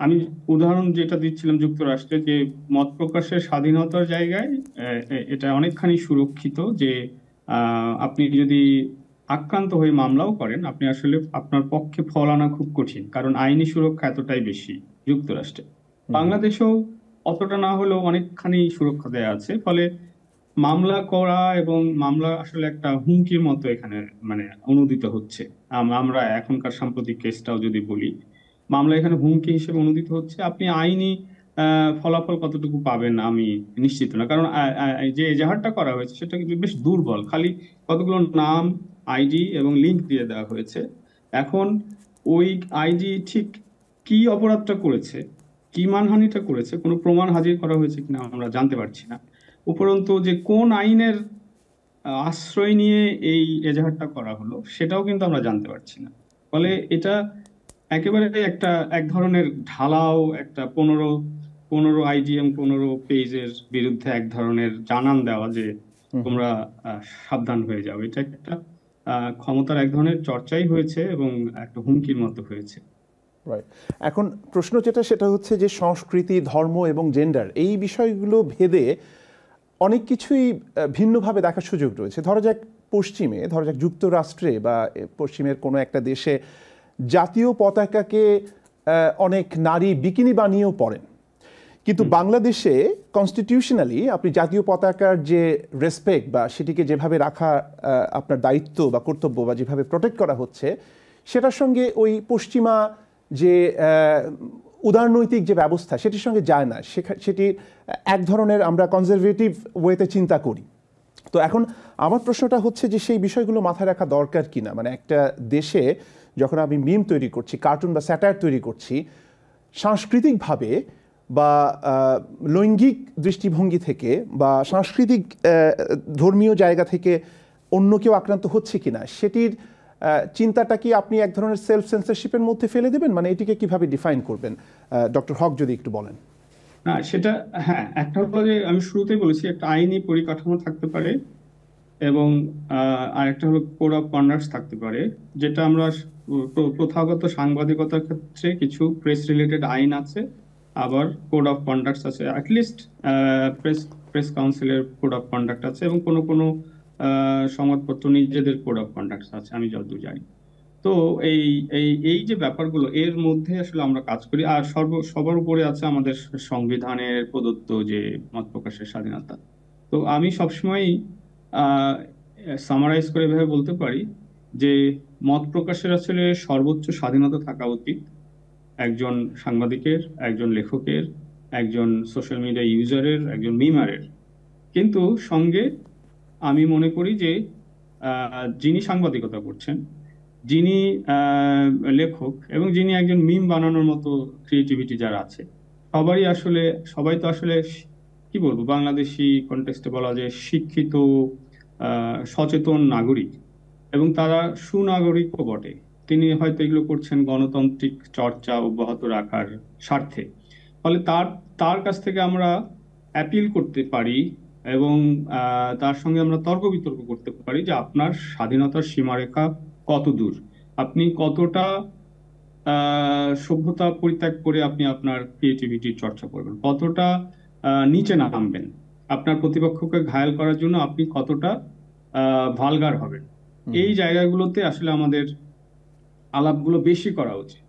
আমি উদাহরণ যেটা দিচ্ছিলাম যুক্তরাষ্ট্রে, যে মত প্রকাশের স্বাধীনতার জায়গায় এটা অনেকখানি সুরক্ষিত, যে আপনি যদি আক্রান্ত হয়ে মামলাও করেন, আপনি আসলে আপনার পক্ষে ফল আনা খুব কঠিন, কারণ আইনি সুরক্ষা এতটাই বেশি যুক্তরাষ্ট্রে। বাংলাদেশেও অতটা না হলেও অনেকখানি সুরক্ষা দেয়া আছে, ফলে মামলা করা এবং মামলা আসলে একটা হুমকির মতো এখানে মানে অনুদিত হচ্ছে। আমরা এখনকার সাম্প্রতিক কেসটাও যদি বলি, মামলা এখানে হুমকি হিসেবে অনুদিত হচ্ছে। আপনি আইনি ফলাফল কতটুকু পাবেন আমি নিশ্চিত না, কারণ যে এজাহারটা করা হয়েছে সেটা কিন্তু বেশ দুর্বল, খালি কতগুলো নাম, আইডি এবং লিঙ্ক দিয়ে দেওয়া হয়েছে। এখন ওই আইডি ঠিক কি অপরাধটা করেছে, কি মানহানিটা করেছে, কোনো প্রমাণ হাজির করা হয়েছে কিনা আমরা জানতে পারছি না। উপরন্তু যে কোন আইনের আশ্রয় নিয়ে এই এজাহারটা করা হলো সেটাও কিন্তু আমরা জানতে পারছি না। ফলে এটা একেবারে এক ধরনের ঢালাও একটা 15 আইডিএম 15 পেজের বিরুদ্ধে এক ধরনের জানান দেওয়া যে তোমরা সাবধান হয়ে যাও, এটা একটা ক্ষমতার এক ধরনের চর্চাই হয়েছে এবং একটা হুমকির মতো হয়েছে। এখন প্রশ্ন যেটা, সেটা হচ্ছে যে সংস্কৃতি, ধর্ম এবং জেন্ডার এই বিষয়গুলো ভেদে অনেক কিছুই ভিন্নভাবে দেখার সুযোগ রয়েছে। ধরা যাক পশ্চিমে, ধরা যাক যুক্তরাষ্ট্রে বা পশ্চিমের কোনো একটা দেশে জাতীয় পতাকাকে অনেক নারী বিকিনি বানিয়েও পড়েন, কিন্তু বাংলাদেশে কনস্টিটিউশনালি আপনি জাতীয় পতাকার যে রেসপেক্ট বা সেটিকে যেভাবে রাখা আপনার দায়িত্ব বা কর্তব্য বা যেভাবে প্রোটেক্ট করা হচ্ছে, সেটার সঙ্গে ওই পশ্চিমা যে উদারনৈতিক যে ব্যবস্থা সেটির সঙ্গে যায় না। সেটি এক ধরনের আমরা কনজারভেটিভ ওয়েতে চিন্তা করি। তো এখন আমার প্রশ্নটা হচ্ছে যে সেই বিষয়গুলো মাথায় রাখা দরকার কিনা, মানে একটা দেশে যখন আমি মিম তৈরি করছি, কার্টুন বা স্যাটায়ার তৈরি করছি, সাংস্কৃতিকভাবে বা লৈঙ্গিক দৃষ্টিভঙ্গি থেকে বা সাংস্কৃতিক ধর্মীয় জায়গা থেকে অন্য কেউ আক্রান্ত হচ্ছে কিনা সেটির চিন্তাটা কি আপনি এক ধরনের সেলফ সেন্সরশিপের মধ্যে ফেলে দেবেন? মানে এটিকে কিভাবে ডিফাইন করবেন? ডক্টর হক যদি একটু বলেন। না, সেটা হ্যাঁ, একটা হলো যে আমি শুরুতেই বলেছি একটা আইনি পরিকাঠামো থাকতে পারে এবং আরেকটা হলো কোড অফ কন্ডাক্ট থাকতে পারে, যেটা আমরা প্রথাগত সাংবাদিকতার ক্ষেত্রে কিছু প্রেস রিলেটেড আইন আছে, আবার কোড অফ কন্ডাক্ট আছে, অ্যাটলিস্ট প্রেস কাউন্সিলের কোড অফ কন্ডাক্ট আছে এবং কোনো কোনো সংবাদপত্র নিজেদের কোড অফ কন্ডাক্ট আছে আমি যতদূর জানি। তো এই এই এই যে ব্যাপারগুলো এর মধ্যে আসলে আমরা কাজ করি। আর সবার উপরে আছে আমাদের সংবিধানের প্রদত্ত যে মত প্রকাশের স্বাধীনতা। তো আমি সবসময় সামারাইজ করে এভাবে বলতে পারি যে মত প্রকাশের আসলে সর্বোচ্চ স্বাধীনতা থাকা উচিত একজন সাংবাদিকের, একজন লেখকের, একজন সোশ্যাল মিডিয়া ইউজারের, একজন মিমারের। কিন্তু সঙ্গে আমি মনে করি যে যিনি সাংবাদিকতা করছেন, যিনি লেখক এবং যিনি একজন মিম বানানোর মতো ক্রিয়েটিভিটি যারা আছে, সবাই তো আসলে কি বলবো, বাংলাদেশি কনটেক্সটে বলা যায় শিক্ষিত সচেতন নাগরিক এবং তারা সুনাগরিকও বটে। তিনি হয়তো এগুলো করছেন গণতান্ত্রিক চর্চা অব্যাহত রাখার স্বার্থে। ফলে তার কাছ থেকে আমরা অ্যাপিল করতে পারি এবং তার সঙ্গে আমরা তর্ক বিতর্ক করতে পারি যে আপনার স্বাধীনতার সীমারেখা কত দূর, আপনি কতটা সভ্যতা পরিত্যাগ করে আপনি আপনার ক্রিয়েটিভিটির চর্চা করবেন, কতটা নিচে নামবেন, আপনার প্রতিপক্ষকে ঘায়েল করার জন্য আপনি কতটা ভালগার হবেন। এই জায়গাগুলোতে আসলে আমাদের আলাপগুলো বেশি করা উচিত।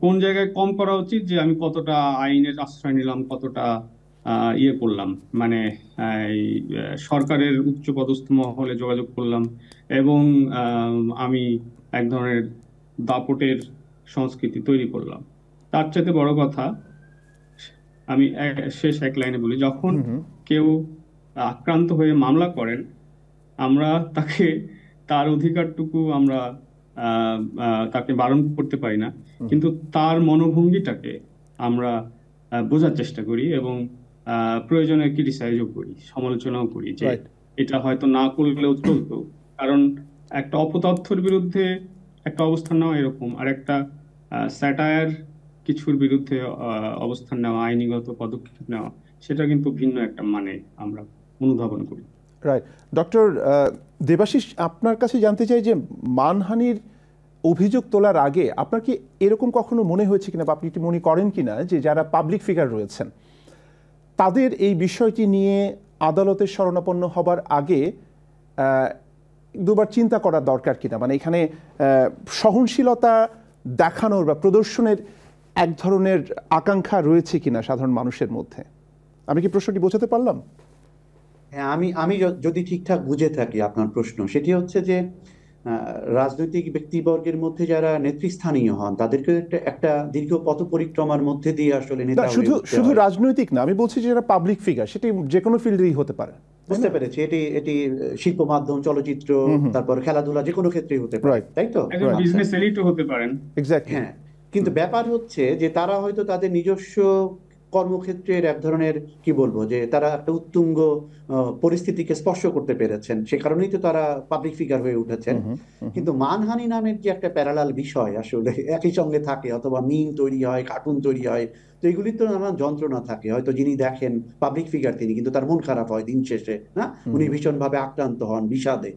কোন জায়গায় কম করা উচিত, যে আমি কতটা আইনের আশ্রয় নিলাম, কতটা ইয়ে করলাম, মানে সরকারের উচ্চপদস্থ মহলে যোগাযোগ করলাম এবং আমি এক ধরনের দাপটের সংস্কৃতি তৈরি করলাম। তার চাইতে বড় কথা, আমি শেষ এক লাইনে বলি, যখন কেউ আক্রান্ত হয়ে মামলা করেন, আমরা তার অধিকারটুকু আমরা তাকে বারণ করতে পারি না, কিন্তু তার মনোভঙ্গিটাকে আমরা বোঝার চেষ্টা করি এবং প্রয়োজনে ক্রিটিসাইজও করি, সমালোচনাও করি যে এটা হয়তো না করলেও চলতো। কারণ একটা অপতথ্যের বিরুদ্ধে একটা অবস্থান নেওয়া এরকম, আর একটা স্যাটায়ার কিছুর বিরুদ্ধে অবস্থান নেওয়া, আইনিগত পদক্ষেপ নেওয়া, সেটা কিন্তু ভিন্ন একটা মানে আমরা অনুধাবন করি। রাইট। ডক্টর দেবাশিস, আপনার কাছে জানতে চাই যে মানহানির অভিযোগ তোলার আগে আপনার কি এরকম কখনো মনে হয়েছে কিনা বা আপনি কি মনে করেন কিনা যে যারা পাবলিক ফিগার রয়েছেন তাদের এই বিষয়টি নিয়ে আদালতের শরণাপন্ন হবার আগে দুবার চিন্তা করার দরকার কিনা? মানে এখানে সহনশীলতা দেখানোর বা প্রদর্শনের এক ধরনের আকাঙ্ক্ষা রয়েছে কিনা সাধারণ মানুষের মধ্যে? আমি কি প্রশ্নটি বোঝাতে পারলাম? হ্যাঁ, আমি যদি ঠিকঠাক বুঝে থাকি আপনার প্রশ্ন, সেটি হচ্ছে যে রাজনৈতিক ব্যক্তিবর্গের মধ্যে যারা নেতৃস্থানীয় হন তাদেরকে একটা দীর্ঘ পথ পরিক্রমার মধ্যে দিয়ে আসলে নেতা শুধু রাজনৈতিক না, আমি বলছি যে যারা পাবলিক ফিগার, সেটি যে কোনো ফিল্ডেই হতে পারে। বুঝতে পেরেছি, এটি শিল্প মাধ্যম, চলচ্চিত্র, তারপর খেলাধুলা, যে কোনো ক্ষেত্রেই হতে পারে, তাই তো? বিজনেস এলিটও হতে পারেন। এক্স্যাক্টলি। হ্যাঁ, কিন্তু ব্যাপার হচ্ছে যে তারা হয়তো তাদের নিজস্ব কর্মক্ষেত্রের এক ধরনের কি বলবো, যে তারা একটা উত্তুঙ্গ পরিস্থিতিকে স্পর্শ করতে পেরেছেন, সে কারণেই তো তারা পাবলিক ফিগার হয়ে উঠেছেন। কিন্তু মানহানি নামের যে একটা প্যারালাল বিষয় আসলে একই সঙ্গে থাকে, অথবা মিম তৈরি হয়, কার্টুন তৈরি হয়, তো এগুলির তো নানান যন্ত্রণা থাকে। হয়তো যিনি দেখেন পাবলিক ফিগার তিনি, কিন্তু তার মন খারাপ হয় দিন শেষে, না, উনি ভীষণভাবে আক্রান্ত হন বিষাদে।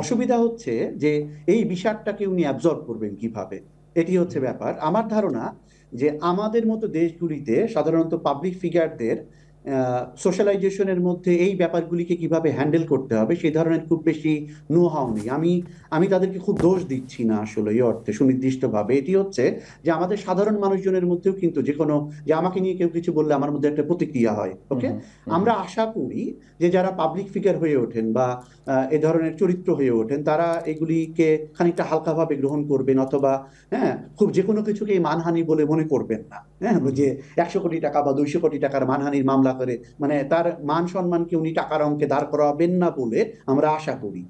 অসুবিধা হচ্ছে যে এই বিষাদটাকে উনি অ্যাবজর্ব করবেন কিভাবে, এটি হচ্ছে ব্যাপার। আমার ধারণা যে আমাদের মতো দেশগুলিতে সাধারণত পাবলিক ফিগারদের সোশ্যালাইজেশনের মধ্যে এই ব্যাপারগুলিকে কিভাবে হ্যান্ডেল করতে হবে সেই ধরনের খুব বেশি নো হাউ নেই। আমি তাদেরকে খুব দোষ দিচ্ছি না আসলে এই অর্থে সুনির্দিষ্টভাবে। এটি হচ্ছে যে আমাদের সাধারণ মানুষজনের মধ্যেও কিন্তু যে কোনো, যে আমাকে নিয়ে কেউ কিছু বললে আমার মধ্যে একটা প্রতিক্রিয়া হয়, ওকে? আমরা আশা করি যে যারা পাবলিক ফিগার হয়ে ওঠেন বা এ ধরনের চরিত্র হয়ে ওঠেন তারা এগুলিকে খানিকটা হালকাভাবে গ্রহণ করবেন, অথবা খুব যে কোনো কিছুকে মানহানি বলে মনে করবেন না। যে 100 কোটি টাকা বা 200 কোটি টাকার মানহানির মামলা করে মানে তার মান সম্মানকে উনি টাকার অঙ্কে দাঁড় করাবেন না বলে আমরা আশা করি।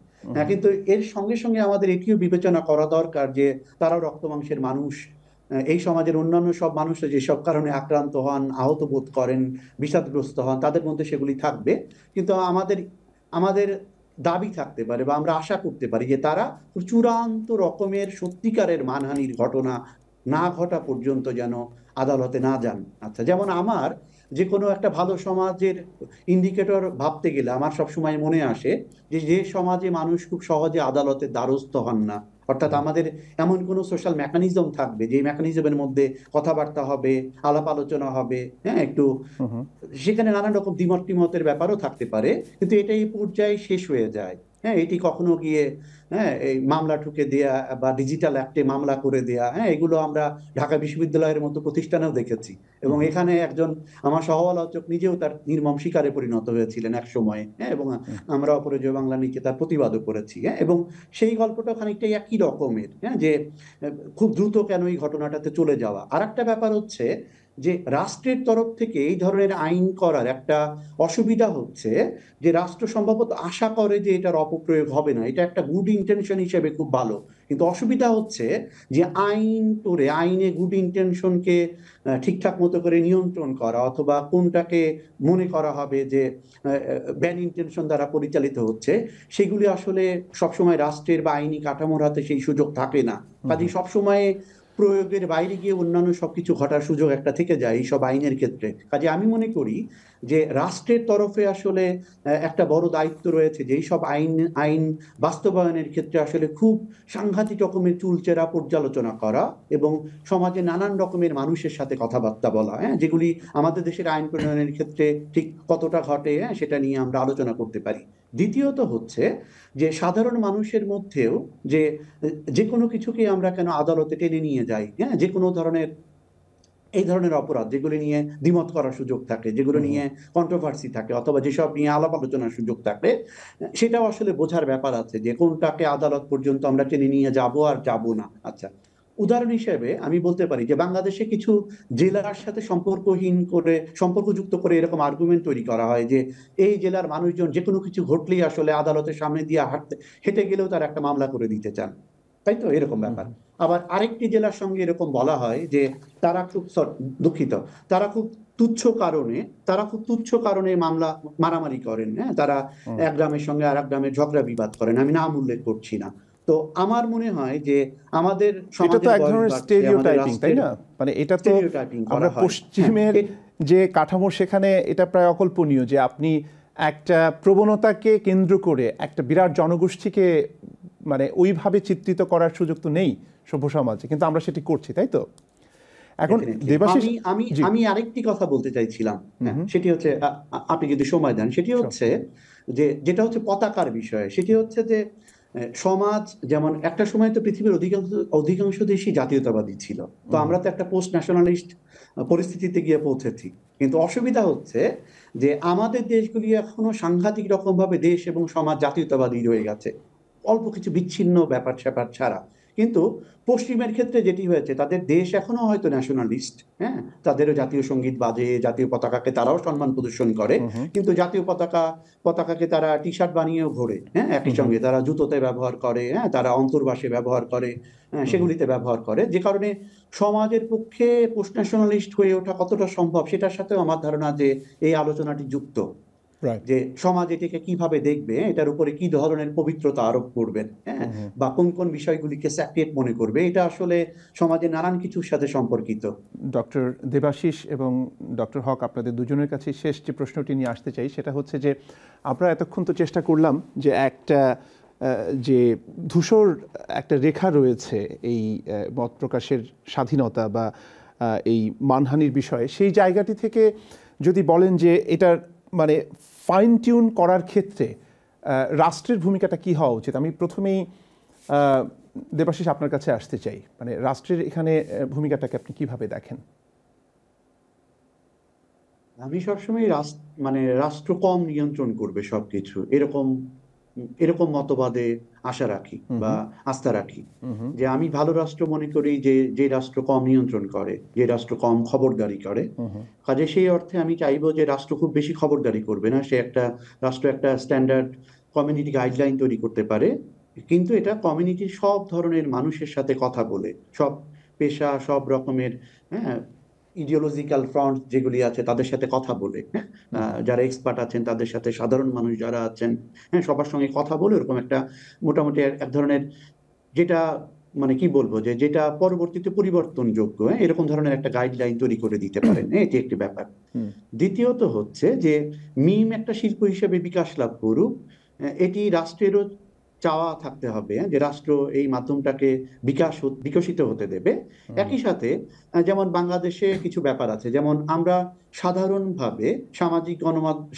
কিন্তু এর সঙ্গে সঙ্গে আমাদের এটিও বিবেচনা করা দরকার যে তারাও রক্ত মাংসের মানুষ, এই সমাজের অন্যান্য সব মানুষরা যেসব কারণে আক্রান্ত হন, আহত বোধ করেন, বিষাদগ্রস্ত হন, তাদের মধ্যে সেগুলি থাকবে। কিন্তু আমাদের আমাদের দাবি থাকতে পারে বা আমরা আশা করতে পারি যে তারা চূড়ান্ত রকমের সত্যিকারের মানহানির ঘটনা না ঘটা পর্যন্ত যেন আদালতে না যান। আচ্ছা, যেমন আমার যে কোনো একটা ভালো সমাজের ইন্ডিকেটর ভাবতে গেলে আমার সবসময় মনে আসে যে যে সমাজে মানুষ খুব সহজে আদালতের দ্বারস্থ হন না, অর্থাৎ আমাদের এমন কোনো সোশ্যাল মেকানিজম থাকবে যে মেকানিজমের মধ্যে কথাবার্তা হবে, আলাপ আলোচনা হবে, হ্যাঁ, একটু সেখানে নানান রকম দ্বিমত টিমতের ব্যাপারও থাকতে পারে, কিন্তু এটা এই পর্যায়ে শেষ হয়ে যায়। হ্যাঁ, এটি কখনো গিয়ে এই মামলা ঠুকে দেয়া বা ডিজিটাল অ্যাক্টে মামলা করে দেয়া, হ্যাঁ, এগুলো আমরা ঢাকা বিশ্ববিদ্যালয়ের মতো প্রতিষ্ঠানেও দেখেছি। এবং এখানে একজন আমার সহ-আলোচক নিজেও তার নির্মম শিকারে পরিণত হয়েছিলেন এক সময়ে, হ্যাঁ, এবং আমরা অপরাজেয় বাংলা নিচে তার প্রতিবাদও করেছি। হ্যাঁ, এবং সেই গল্পটা খানিকটা একই রকমের, হ্যাঁ, যে খুব দ্রুত কেন এই ঘটনাটাতে চলে যাওয়া। আর একটা ব্যাপার হচ্ছে যে রাষ্ট্রের তরফ থেকে এই ধরনের আইন করার একটা অসুবিধা হচ্ছে যে রাষ্ট্র সম্ভবত আশা করে যে এটার অপপ্রয়োগ হবে না, এটা একটা গুড ইন্টেনশন হিসেবে খুব ভালো, কিন্তু অসুবিধা হচ্ছে যে আইন করে আইনে গুড ইন্টেনশনকে ঠিকঠাক মতো করে নিয়ন্ত্রণ করা, অথবা কোনটাকে মনে করা হবে যে ব্যাড ইন্টেনশন দ্বারা পরিচালিত হচ্ছে, সেগুলি আসলে সবসময় রাষ্ট্রের বা আইনি কাঠামোর হাতে সেই সুযোগ থাকে না। কাজেই সবসময় প্রয়োগের বাইরে গিয়ে অন্যান্য সবকিছু ঘটার সুযোগ একটা থেকে যায় এইসব আইনের ক্ষেত্রে। কাজে আমি মনে করি যে রাষ্ট্রের তরফে আসলে একটা বড় দায়িত্ব রয়েছে যে এইসব আইন বাস্তবায়নের ক্ষেত্রে আসলে খুব সাংঘাতিক রকমের চুলচেরা পর্যালোচনা করা এবং সমাজে নানান রকমের মানুষের সাথে কথাবার্তা বলা, হ্যাঁ, যেগুলি আমাদের দেশের আইন প্রণয়নের ক্ষেত্রে ঠিক কতটা ঘটে, হ্যাঁ, সেটা নিয়ে আমরা আলোচনা করতে পারি। দ্বিতীয়ত হচ্ছে যে সাধারণ মানুষের মধ্যেও যে কোনো কিছুকে আমরা কেন আদালতে টেনে নিয়ে যাই, হ্যাঁ, যে কোনো ধরনের এই ধরনের অপরাধ যেগুলি নিয়ে দ্বিমত করার সুযোগ থাকে, যেগুলো নিয়ে কন্ট্রোভার্সি থাকে, অথবা যেসব নিয়ে আলাপ আলোচনার সুযোগ থাকে, সেটাও আসলে বোঝার ব্যাপার আছে যে কোনটাকে আদালত পর্যন্ত আমরা টেনে নিয়ে যাব আর যাব না। আচ্ছা, উদাহরণ হিসেবে আমি বলতে পারি যে বাংলাদেশে কিছু জেলার সাথে সম্পর্কযুক্ত করে এরকম আর্গুমেন্ট তৈরি করা হয় যে এই জেলার মানুষজন যে কোনো কিছু ঘটলেই আসলে আদালতের সামনে দিয়ে হেঁটে গেলেও তারা একটা মামলা করে দিতে চান, তাই তো, এরকম ব্যাপার। আবার আরেকটি জেলার সঙ্গে এরকম বলা হয় যে তারা খুব দুঃখিত, তারা খুব তুচ্ছ কারণে মারামারি করেন, হ্যাঁ, তারা এক গ্রামের সঙ্গে আর এক গ্রামের ঝগড়া বিবাদ করেন, আমি নাম উল্লেখ করছি না। তো আমার মনে হয় যে আমাদের সমাজে এক ধরনের স্টেরিওটাইপিং, তাই না? মানে এটা তো আমরা পশ্চিমের যে কাঠামো সেখানে এটা প্রায় অকল্পনীয় যে আপনি একটা প্রবণতাকে কেন্দ্র করে একটা বিরাট জনগোষ্ঠীকে মানে ওইভাবে চিত্রিত করার সুযোগ তো নেই সভ্য সমাজে, কিন্তু আমরা সেটি করছি, তাই তো? এখন দেবাশিস, আমি আরেকটি কথা বলতে চাইছিলাম, সেটি হচ্ছে, আপনি যদি সময় দেন, সেটি হচ্ছে যে যেটা হচ্ছে পতাকার বিষয়ে, সেটি হচ্ছে যে সমাজ যেমন একটা সময় তো পৃথিবীর অধিকাংশ দেশই জাতীয়তাবাদী ছিল, তো আমরা তো একটা পোস্ট ন্যাশনালিস্ট পরিস্থিতিতে গিয়ে পৌঁছেছি, কিন্তু অসুবিধা হচ্ছে যে আমাদের দেশগুলি এখনো সাংঘাতিক রকম ভাবে দেশ এবং সমাজ জাতীয়তাবাদী রয়ে গেছে, অল্প কিছু বিচ্ছিন্ন ব্যাপার স্যাপার ছাড়া। কিন্তু পশ্চিমের ক্ষেত্রে যেটি হয়েছে, তাদের দেশ এখনো হয়তো ন্যাশনালিস্ট, হ্যাঁ, তাদেরও জাতীয় সঙ্গীত বাজে, জাতীয় পতাকাকে তারাও সম্মান প্রদর্শন করে, কিন্তু জাতীয় পতাকাকে তারা টি শার্ট বানিয়েও ঘোরে, হ্যাঁ, একই সঙ্গে তারা জুতোতে ব্যবহার করে, হ্যাঁ, তারা অন্তর্বাসে ব্যবহার করে, সেগুলিতে ব্যবহার করে, যে কারণে সমাজের পক্ষে পোস্ট ন্যাশনালিস্ট হয়ে ওঠা কতটা সম্ভব সেটার সাথেও আমার ধারণা যে এই আলোচনাটি যুক্ত, যে সমাজ এটিকে কিভাবে দেখবে, এটার উপরে কি ধরনের পবিত্রতা আরোপ করবেন, হ্যাঁ, বা কোন কোন বিষয়গুলিকে স্যাক্রেড মনে করবে, এটা আসলে সমাজে নানান কিছুর সাথে সম্পর্কিত। ডক্টর দেবাশিস এবং ডক্টর হক, আপনাদের দুজনের কাছে শেষ যে প্রশ্নটি নিয়ে আসতে চাই সেটা হচ্ছে যে আমরা এতক্ষণ তো চেষ্টা করলাম যে একটা যে ধূসর একটা রেখা রয়েছে এই মত প্রকাশের স্বাধীনতা বা এই মানহানির বিষয়ে, সেই জায়গাটি থেকে যদি বলেন যে এটার মানে ফাইন টিউন করার ক্ষেত্রে রাষ্ট্রের ভূমিকাটা কি হওয়া উচিত, আমি প্রথমেই দেবাশিস আপনার কাছে আসতে চাই। মানে রাষ্ট্রের এখানে ভূমিকাটাকে আপনি কিভাবে দেখেন? আমি সবসময় রাষ্ট্র কম নিয়ন্ত্রণ করবে সবকিছু এরকম মতবাদে আশা রাখি বা আস্থা রাখি, যে আমি ভালো রাষ্ট্র মনে করি যে রাষ্ট্র কম নিয়ন্ত্রণ করে, যে রাষ্ট্র কম খবরদারি করে। কাজে সেই অর্থে আমি চাইবো যে রাষ্ট্র খুব বেশি খবরদারি করবে না, রাষ্ট্র একটা স্ট্যান্ডার্ড কমিউনিটি গাইডলাইন তৈরি করতে পারে, কিন্তু এটা কমিউনিটির সব ধরনের মানুষের সাথে কথা বলে, সব পেশা, সব রকমের ইডিওলজিক্যাল ফ্রন্ট যেগুলি আছে তাদের সাথে কথা বলে, যারা এক্সপার্ট আছেন তাদের সাথে, সাধারণ মানুষ যারা আছেন, সবার সঙ্গে কথা বলে এরকম একটা মোটামুটি এক ধরনের, যেটা মানে কি বলবো, যে যেটা পরবর্তীতে পরিবর্তনযোগ্য, এরকম ধরনের একটা গাইডলাইন তৈরি করে দিতে পারেন, এটি একটি ব্যাপার। দ্বিতীয়ত হচ্ছে যে মিম একটা শিল্প হিসেবে বিকাশ লাভ করুক, এটি রাষ্ট্রেরও চাওয়া থাকতে হবে যে রাষ্ট্র এই মাধ্যমটাকে বিকশিত হতে দেবে। একই সাথে যেমন বাংলাদেশে কিছু ব্যাপার আছে, যেমন আমরা সাধারণভাবে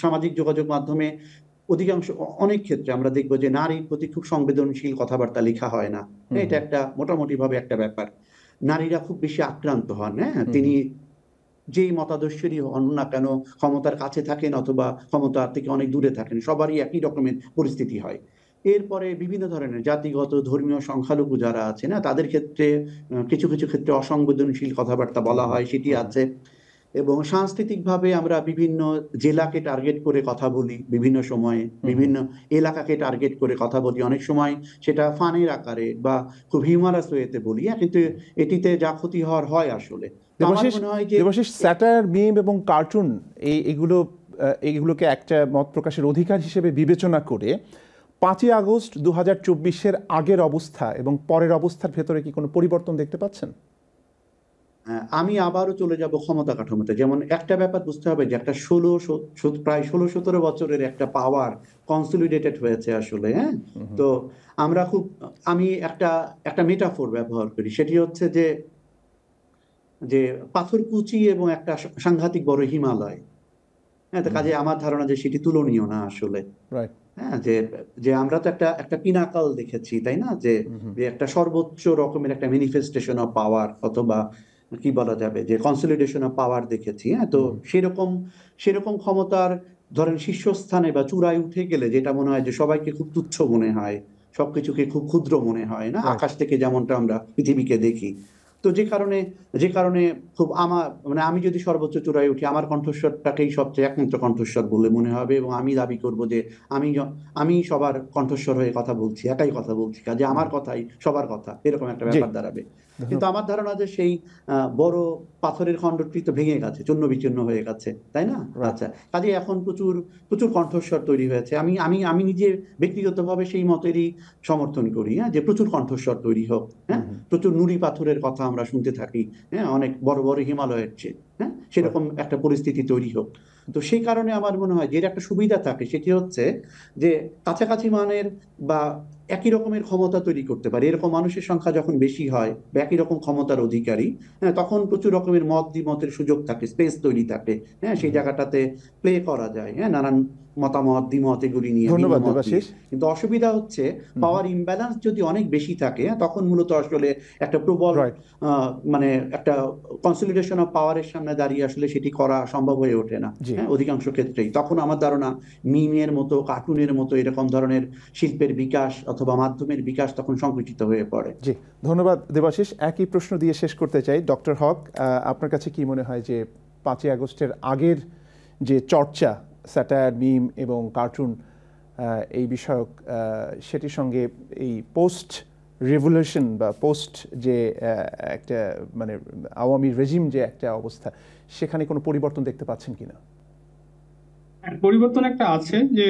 সামাজিক যোগাযোগ মাধ্যমে অধিকাংশ অনেক ক্ষেত্রে আমরা দেখবো যে নারীর প্রতি খুব সংবেদনশীল কথাবার্তা লেখা হয় না। এটা একটা মোটামুটি ভাবে একটা ব্যাপার। নারীরা খুব বেশি আক্রান্ত হন, তিনি যেই মতাদর্শেরই হন না কেন, ক্ষমতার কাছে থাকেন অথবা ক্ষমতা থেকে অনেক দূরে থাকেন, সবারই একই রকমের পরিস্থিতি হয়। এরপরে বিভিন্ন ধরনের জাতিগত ধর্মীয় সংখ্যালঘু যারা আছে না, তাদের ক্ষেত্রে কিছু কিছু ক্ষেত্রে অসংবেদনশীল কথাবার্তা বলা হয়, সেটি আছে। এবং সাংস্কৃতিকভাবে আমরা বিভিন্ন জেলাকে টার্গেট করে কথা বলি, বিভিন্ন সময়ে বিভিন্ন এলাকাকে টার্গেট করে কথা বলি, অনেক সময় সেটা ফানের আকারে বা খুব হিউমারাস ওয়েতে বলি, কিন্তু এটিতে যা ক্ষতি হওয়ার হয় আসলে। দেবাশিস, স্যাটায়ার, মিম এবং কার্টুন এগুলোকে একটা মত প্রকাশের অধিকার হিসেবে বিবেচনা করে 5ই আগস্ট 2024-এর আগের অবস্থা এবং পরের অবস্থার ভেতরে কি কোনো পরিবর্তন দেখতে পাচ্ছেন? আমি আবারও চলে যাব ক্ষমতা কাঠামোতে। যেমন একটা ব্যাপার বুঝতে হবে যে একটা প্রায় 16-17 বছরের একটা পাওয়ার কনসলিডেটেড হয়েছে আসলে। তো আমি একটা মেটাফোর ব্যবহার করি, সেটি হচ্ছে যে পাথরকুচি এবং একটা সাংঘাতিক বড় হিমালয়। কাজে আমার ধারণা যে সেটি তুলনীয় না আসলে। যে আমরা তো একটা পিনাকাল দেখেছি, তাই না, যে একটা সর্বোচ্চ রকমের একটা ম্যানিফেস্টেশন অফ পাওয়ার, অথবা কি বলা যাবে যে কনসলিডেশন অফ পাওয়ার দেখেছি। তো সেরকম ক্ষমতার ধরেন শীর্ষস্থানে বা চূড়ায় উঠে গেলে যেটা মনে হয় যে সবাইকে খুব তুচ্ছ মনে হয়, সবকিছুকে খুব ক্ষুদ্র মনে হয় না, আকাশ থেকে যেমনটা আমরা পৃথিবীকে দেখি। তো যে কারণে খুব আমি যদি সর্বোচ্চ চূড়ায় উঠি, আমার কণ্ঠস্বরটাকেই সবচেয়ে একমাত্র কণ্ঠস্বর বলে মনে হবে, এবং আমি দাবি করব যে আমি সবার কণ্ঠস্বর হয়ে কথা বলছি, একাই কথা বলছি, কাজে আমার কথাই সবার কথা, এরকম একটা ব্যাপার দাঁড়াবে। কিন্তু আমার ধারণা যে সেই বড় পাথরের খণ্ডটি তো ভেঙে গেছে, চূর্ণ বিচূর্ণ হয়ে গেছে, তাই না? আচ্ছা, কাজে এখন প্রচুর কণ্ঠস্বর তৈরি হয়েছে। আমি নিজে ব্যক্তিগতভাবে সেই মতেরই সমর্থন করি, যে প্রচুর কণ্ঠস্বর তৈরি হোক, প্রচুর নুড়ি পাথরের কথা আমরা শুনতে থাকি, অনেক বড় বড় হিমালয়ের চেয়ে, সেরকম একটা পরিস্থিতি তৈরি হোক। তো সেই কারণে আমার মনে হয় যে এর একটা সুবিধা থাকে, সেটি হচ্ছে যে কাছাকাছি মানের বা একই রকমের ক্ষমতা তৈরি করতে পারে, এরকম মানুষের সংখ্যা যখন বেশি হয় বা একই রকম ক্ষমতার অধিকারী, তখন প্রচুর রকমের দ্বিমতের সুযোগ থাকে, স্পেস তৈরি থাকে, সেই জায়গাটাতে প্লে করা যায়, নানান মতামত দ্বিমত এগুলি নিয়ে। কিন্তু অসুবিধা হচ্ছে পাওয়ার ইমব্যালেন্স যদি অনেক বেশি থাকে, তখন মূলত আসলে একটা প্রবল মানে একটা কনসলিডেশন অফ পাওয়ারের সামনে দাঁড়িয়ে আসলে সেটি করা সম্ভব হয়ে ওঠে না অধিকাংশ ক্ষেত্রেই। তখন আমার ধারণা মিমের মতো, কার্টুনের মতো এরকম ধরনের শিল্পের বিকাশ অথবা মাধ্যমের বিকাশ তখন সংকুচিত হয়ে পড়ে। জি, ধন্যবাদ দেবাশিস। একই প্রশ্ন দিয়ে শেষ করতে চাই, ডক্টর হক, আপনার কাছে কি মনে হয় যে 5ই আগস্টের আগের যে চর্চা স্যাটায়ার, মিম এবং কার্টুন এই বিষয়ক, সেটির সঙ্গে এই পোস্ট রেভলিউশন বা পোস্ট যে একটা মানে আওয়ামী রেজিম যে একটা অবস্থা, সেখানে কোনো পরিবর্তন দেখতে পাচ্ছেন কিনা? পরিবর্তন একটা আছে, যে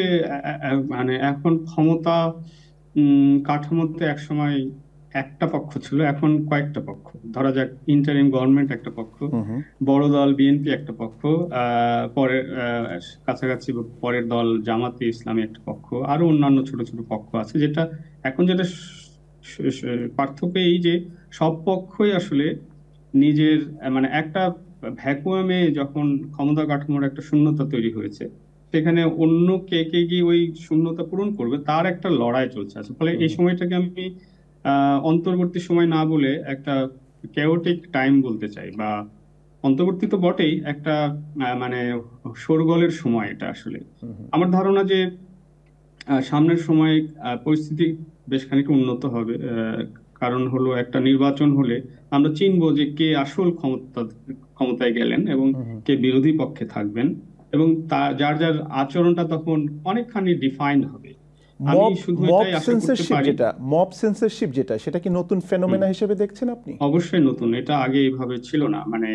মানে এখন ক্ষমতা কাঠামোতে একসময় একটা পক্ষ ছিল, এখন কয়েকটা পক্ষ। ধরা যাক ইন্টারিম গভর্নমেন্ট একটা পক্ষ, বড় দল বিএনপি একটা পক্ষ, পরের কাছাকাছি পরের দল জামাতে ইসলামী একটা পক্ষ, আরো অন্যান্য ছোট ছোট পক্ষ আছে। যেটা পার্থক্য এই যে সব পক্ষই আসলে নিজের মানে একটা ভ্যাকুয়ামে, যখন ক্ষমতা কাঠামোর একটা শূন্যতা তৈরি হয়েছে, সেখানে অন্য কে গিয়ে ওই শূন্যতা পূরণ করবে তার একটা লড়াই চলছে আছে। ফলে এই সময়টাকে আমি অন্তর্বর্তী সময় না বলে একটা কেওটিক টাইম বলতে চাই, বা অন্তর্বর্তী তো বটেই, একটা মানে শোরগোলের সময় এটা আসলে। আমার ধারণা যে সামনের সময় পরিস্থিতি বেশ খানিকটা উন্নত হবে, কারণ হলো একটা নির্বাচন হলে আমরা চিনবো যে কে আসল ক্ষমতায় গেলেন এবং কে বিরোধী পক্ষে থাকবেন, এবং যার আচরণটা তখন অনেকখানি ডিফাইন্ড হবে। আমি শুধু এটাই আশা করতে পারি। মব সেন্সরশিপ যেটা, সেটা কি নতুন ফেনোমেনা হিসেবে দেখছেন আপনি? অবশ্যই নতুন, এটা আগে এইভাবে ছিল না। মানে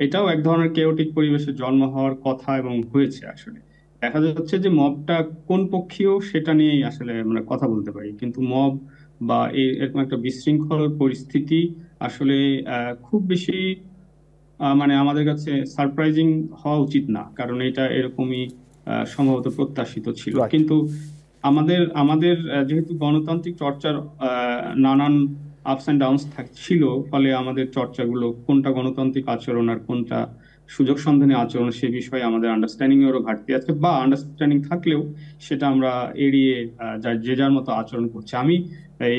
এটাও এক ধরনের কেওটিক পরিবেশে জন্ম হওয়ার কথা এবং হয়েছে। আসলে দেখা যাচ্ছে যে মবটা কোন পক্ষীয় সেটা নিয়েই আসলে আমরা কথা বলতে পারি, কিন্তু মব বা এরকম একটা বিশৃঙ্খল পরিস্থিতি আসলে খুব বেশি মানে আমাদের কাছে সারপ্রাইজিং হওয়া উচিত না, কারণ এটা এরকমই সম্ভবত প্রত্যাশিত ছিল। কিন্তু আমাদের আমাদের যেহেতু গণতান্ত্রিক চর্চার নানান আপস অ্যান্ড ডাউনস ছিল, ফলে আমাদের চর্চাগুলো কোনটা গণতান্ত্রিক আচরণ আর কোনটা সুযোগ সন্ধানী আচরণ সে বিষয়ে আমাদের আন্ডারস্ট্যান্ডিং এরও ঘাটতি আছে, বা আন্ডারস্ট্যান্ডিং থাকলেও সেটা আমরা এড়িয়ে যে যার মতো আচরণ করছি। আমি এই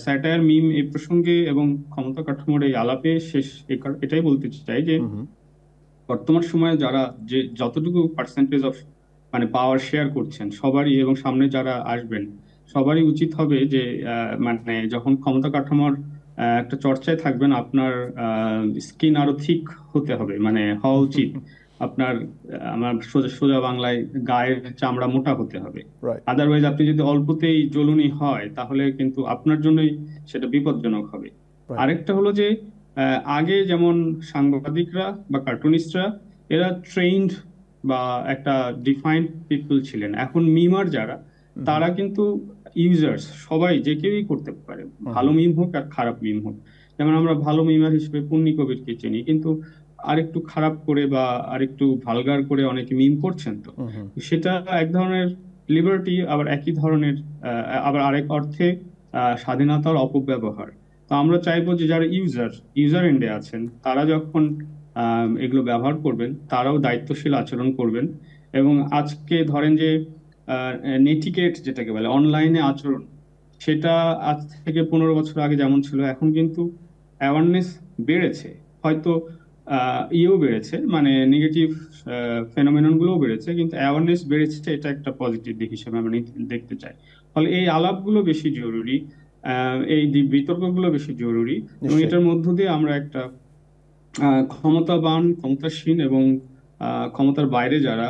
স্যাটায়ার, মিম এই প্রসঙ্গে এবং ক্ষমতা কাঠামোর এই আলাপে শেষ এটাই বলতে চাই যে বর্তমান সময়ে যারা যে যতটুকু পার্সেন্টেজ অফ মানে পাওয়ার শেয়ার করছেন সবারই, এবং সামনে যারা আসবেন সবারই উচিত হবে যে মানে যখন ক্ষমতা কাঠামোর একটা চর্চায় থাকবেন, আপনার স্কিন আরো থিক হতে হবে, মানে হওয়া উচিত আপনার, আমার সোজা বাংলায় গায়ের চামড়া মোটা হতে হবে। আদারওয়াইজ আপনি যদি অল্পতেই জ্বলুনি হয় তাহলে কিন্তু আপনার জন্যই সেটা বিপজ্জনক হবে। আরেকটা হলো যে আগে যেমন সাংবাদিকরা বা কার্টুনিস্টরা এরা ট্রেইনড বা একটা ডিফাইন্ড পিপল ছিলেন, এখন মিমার যারা তারা কিন্তু ইউজার্স, সবাই যে কেউই করতে পারে, ভালো মিম হোক আর খারাপ মিম হোক। যেমন আমরা ভালো মিমার হিসেবে পুন্নি কবিরকে চিনি, কিন্তু আরেকটু খারাপ করে বা আরেকটু ভালগার করে অনেকে মিম করছেন, তো সেটা এক ধরনের লিবার্টি, আবার একই ধরনের আবার আরেক অর্থে স্বাধীনতার অপব্যবহার। তো আমরা চাইবো যে যারা ইউজার এন্ডে আছেন তারা যখন এগুলো ব্যবহার করবেন তারাও দায়িত্বশীল আচরণ করবেন। এবং আজকে ধরেন যে নেটিকেট যেটাকে বলে অনলাইনে আচরণ, সেটা আজ থেকে 15 বছর আগে যেমন ছিল, এখন কিন্তু অ্যাওয়ারনেস বেড়েছে, হয়তো ইয়েও বেড়েছে, মানে নেগেটিভ ফেনোমেনন গুলোও বেড়েছে, কিন্তু অ্যাওয়ারনেস বেড়েছে, এটা একটা পজিটিভ দিক হিসেবে আমরা দেখতে চাই। ফলে এই আলাপগুলো বেশি জরুরি, এই বিতর্কগুলো বেশি জরুরি, এবং এটার মধ্য দিয়ে আমরা একটা ক্ষমতাবান, ক্ষমতাসীন এবং ক্ষমতার বাইরে যারা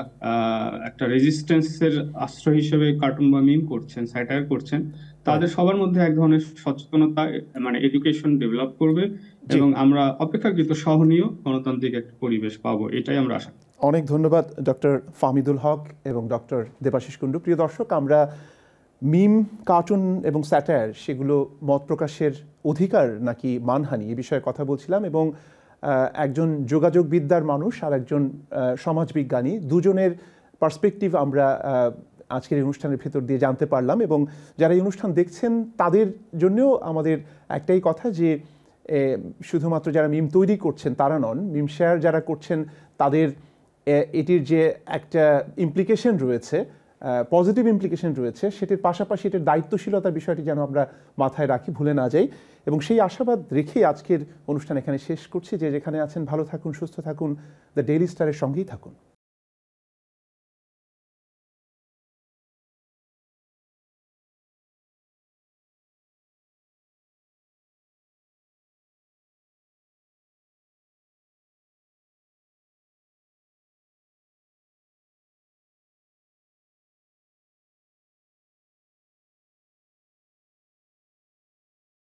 একটা রেজিস্ট্যান্সের আশ্রয় হিসেবে কার্টুন বা মিম করছেন, স্যাটায়ার করছেন, তাদের সবার মধ্যে এক ধরনের সচেতনতা, মানে এডুকেশন ডেভেলপ করবে, এবং আমরা অপেক্ষাকৃত সহনীয় গণতান্ত্রিক একটা পরিবেশ পাবো, এটাই আমরা আশা করি। অনেক ধন্যবাদ ডক্টর ফাহমিদুল হক এবং ডক্টর দেবাশিস কুণ্ডু। প্রিয় দর্শক, আমরা মিম, কার্টুন এবং স্যাটায়ার সেগুলো মত প্রকাশের অধিকার নাকি মানহানি এ বিষয়ে কথা বলছিলাম, এবং একজন যোগাযোগবিদ্যার মানুষ আর একজন সমাজবিজ্ঞানী, দুজনের পার্সপেক্টিভ আমরা আজকের এই অনুষ্ঠানের ভেতর দিয়ে জানতে পারলাম। এবং যারা এই অনুষ্ঠান দেখছেন তাদের জন্যও আমাদের একটাই কথা যে শুধুমাত্র যারা মিম তৈরি করছেন তারা নন, মিম শেয়ার যারা করছেন তাদের এটির যে একটা ইমপ্লিকেশন রয়েছে, পজিটিভ ইমপ্লিকেশন রয়েছে, সেটির পাশাপাশি এটার দায়িত্বশীলতার বিষয়টি যেন আমরা মাথায় রাখি, ভুলে না যাই। এবং সেই আশাবাদ রেখেই আজকের অনুষ্ঠান এখানে শেষ করছি। যে যেখানে আছেন ভালো থাকুন, সুস্থ থাকুন, দ্য ডেইলি স্টারের সঙ্গেই থাকুন।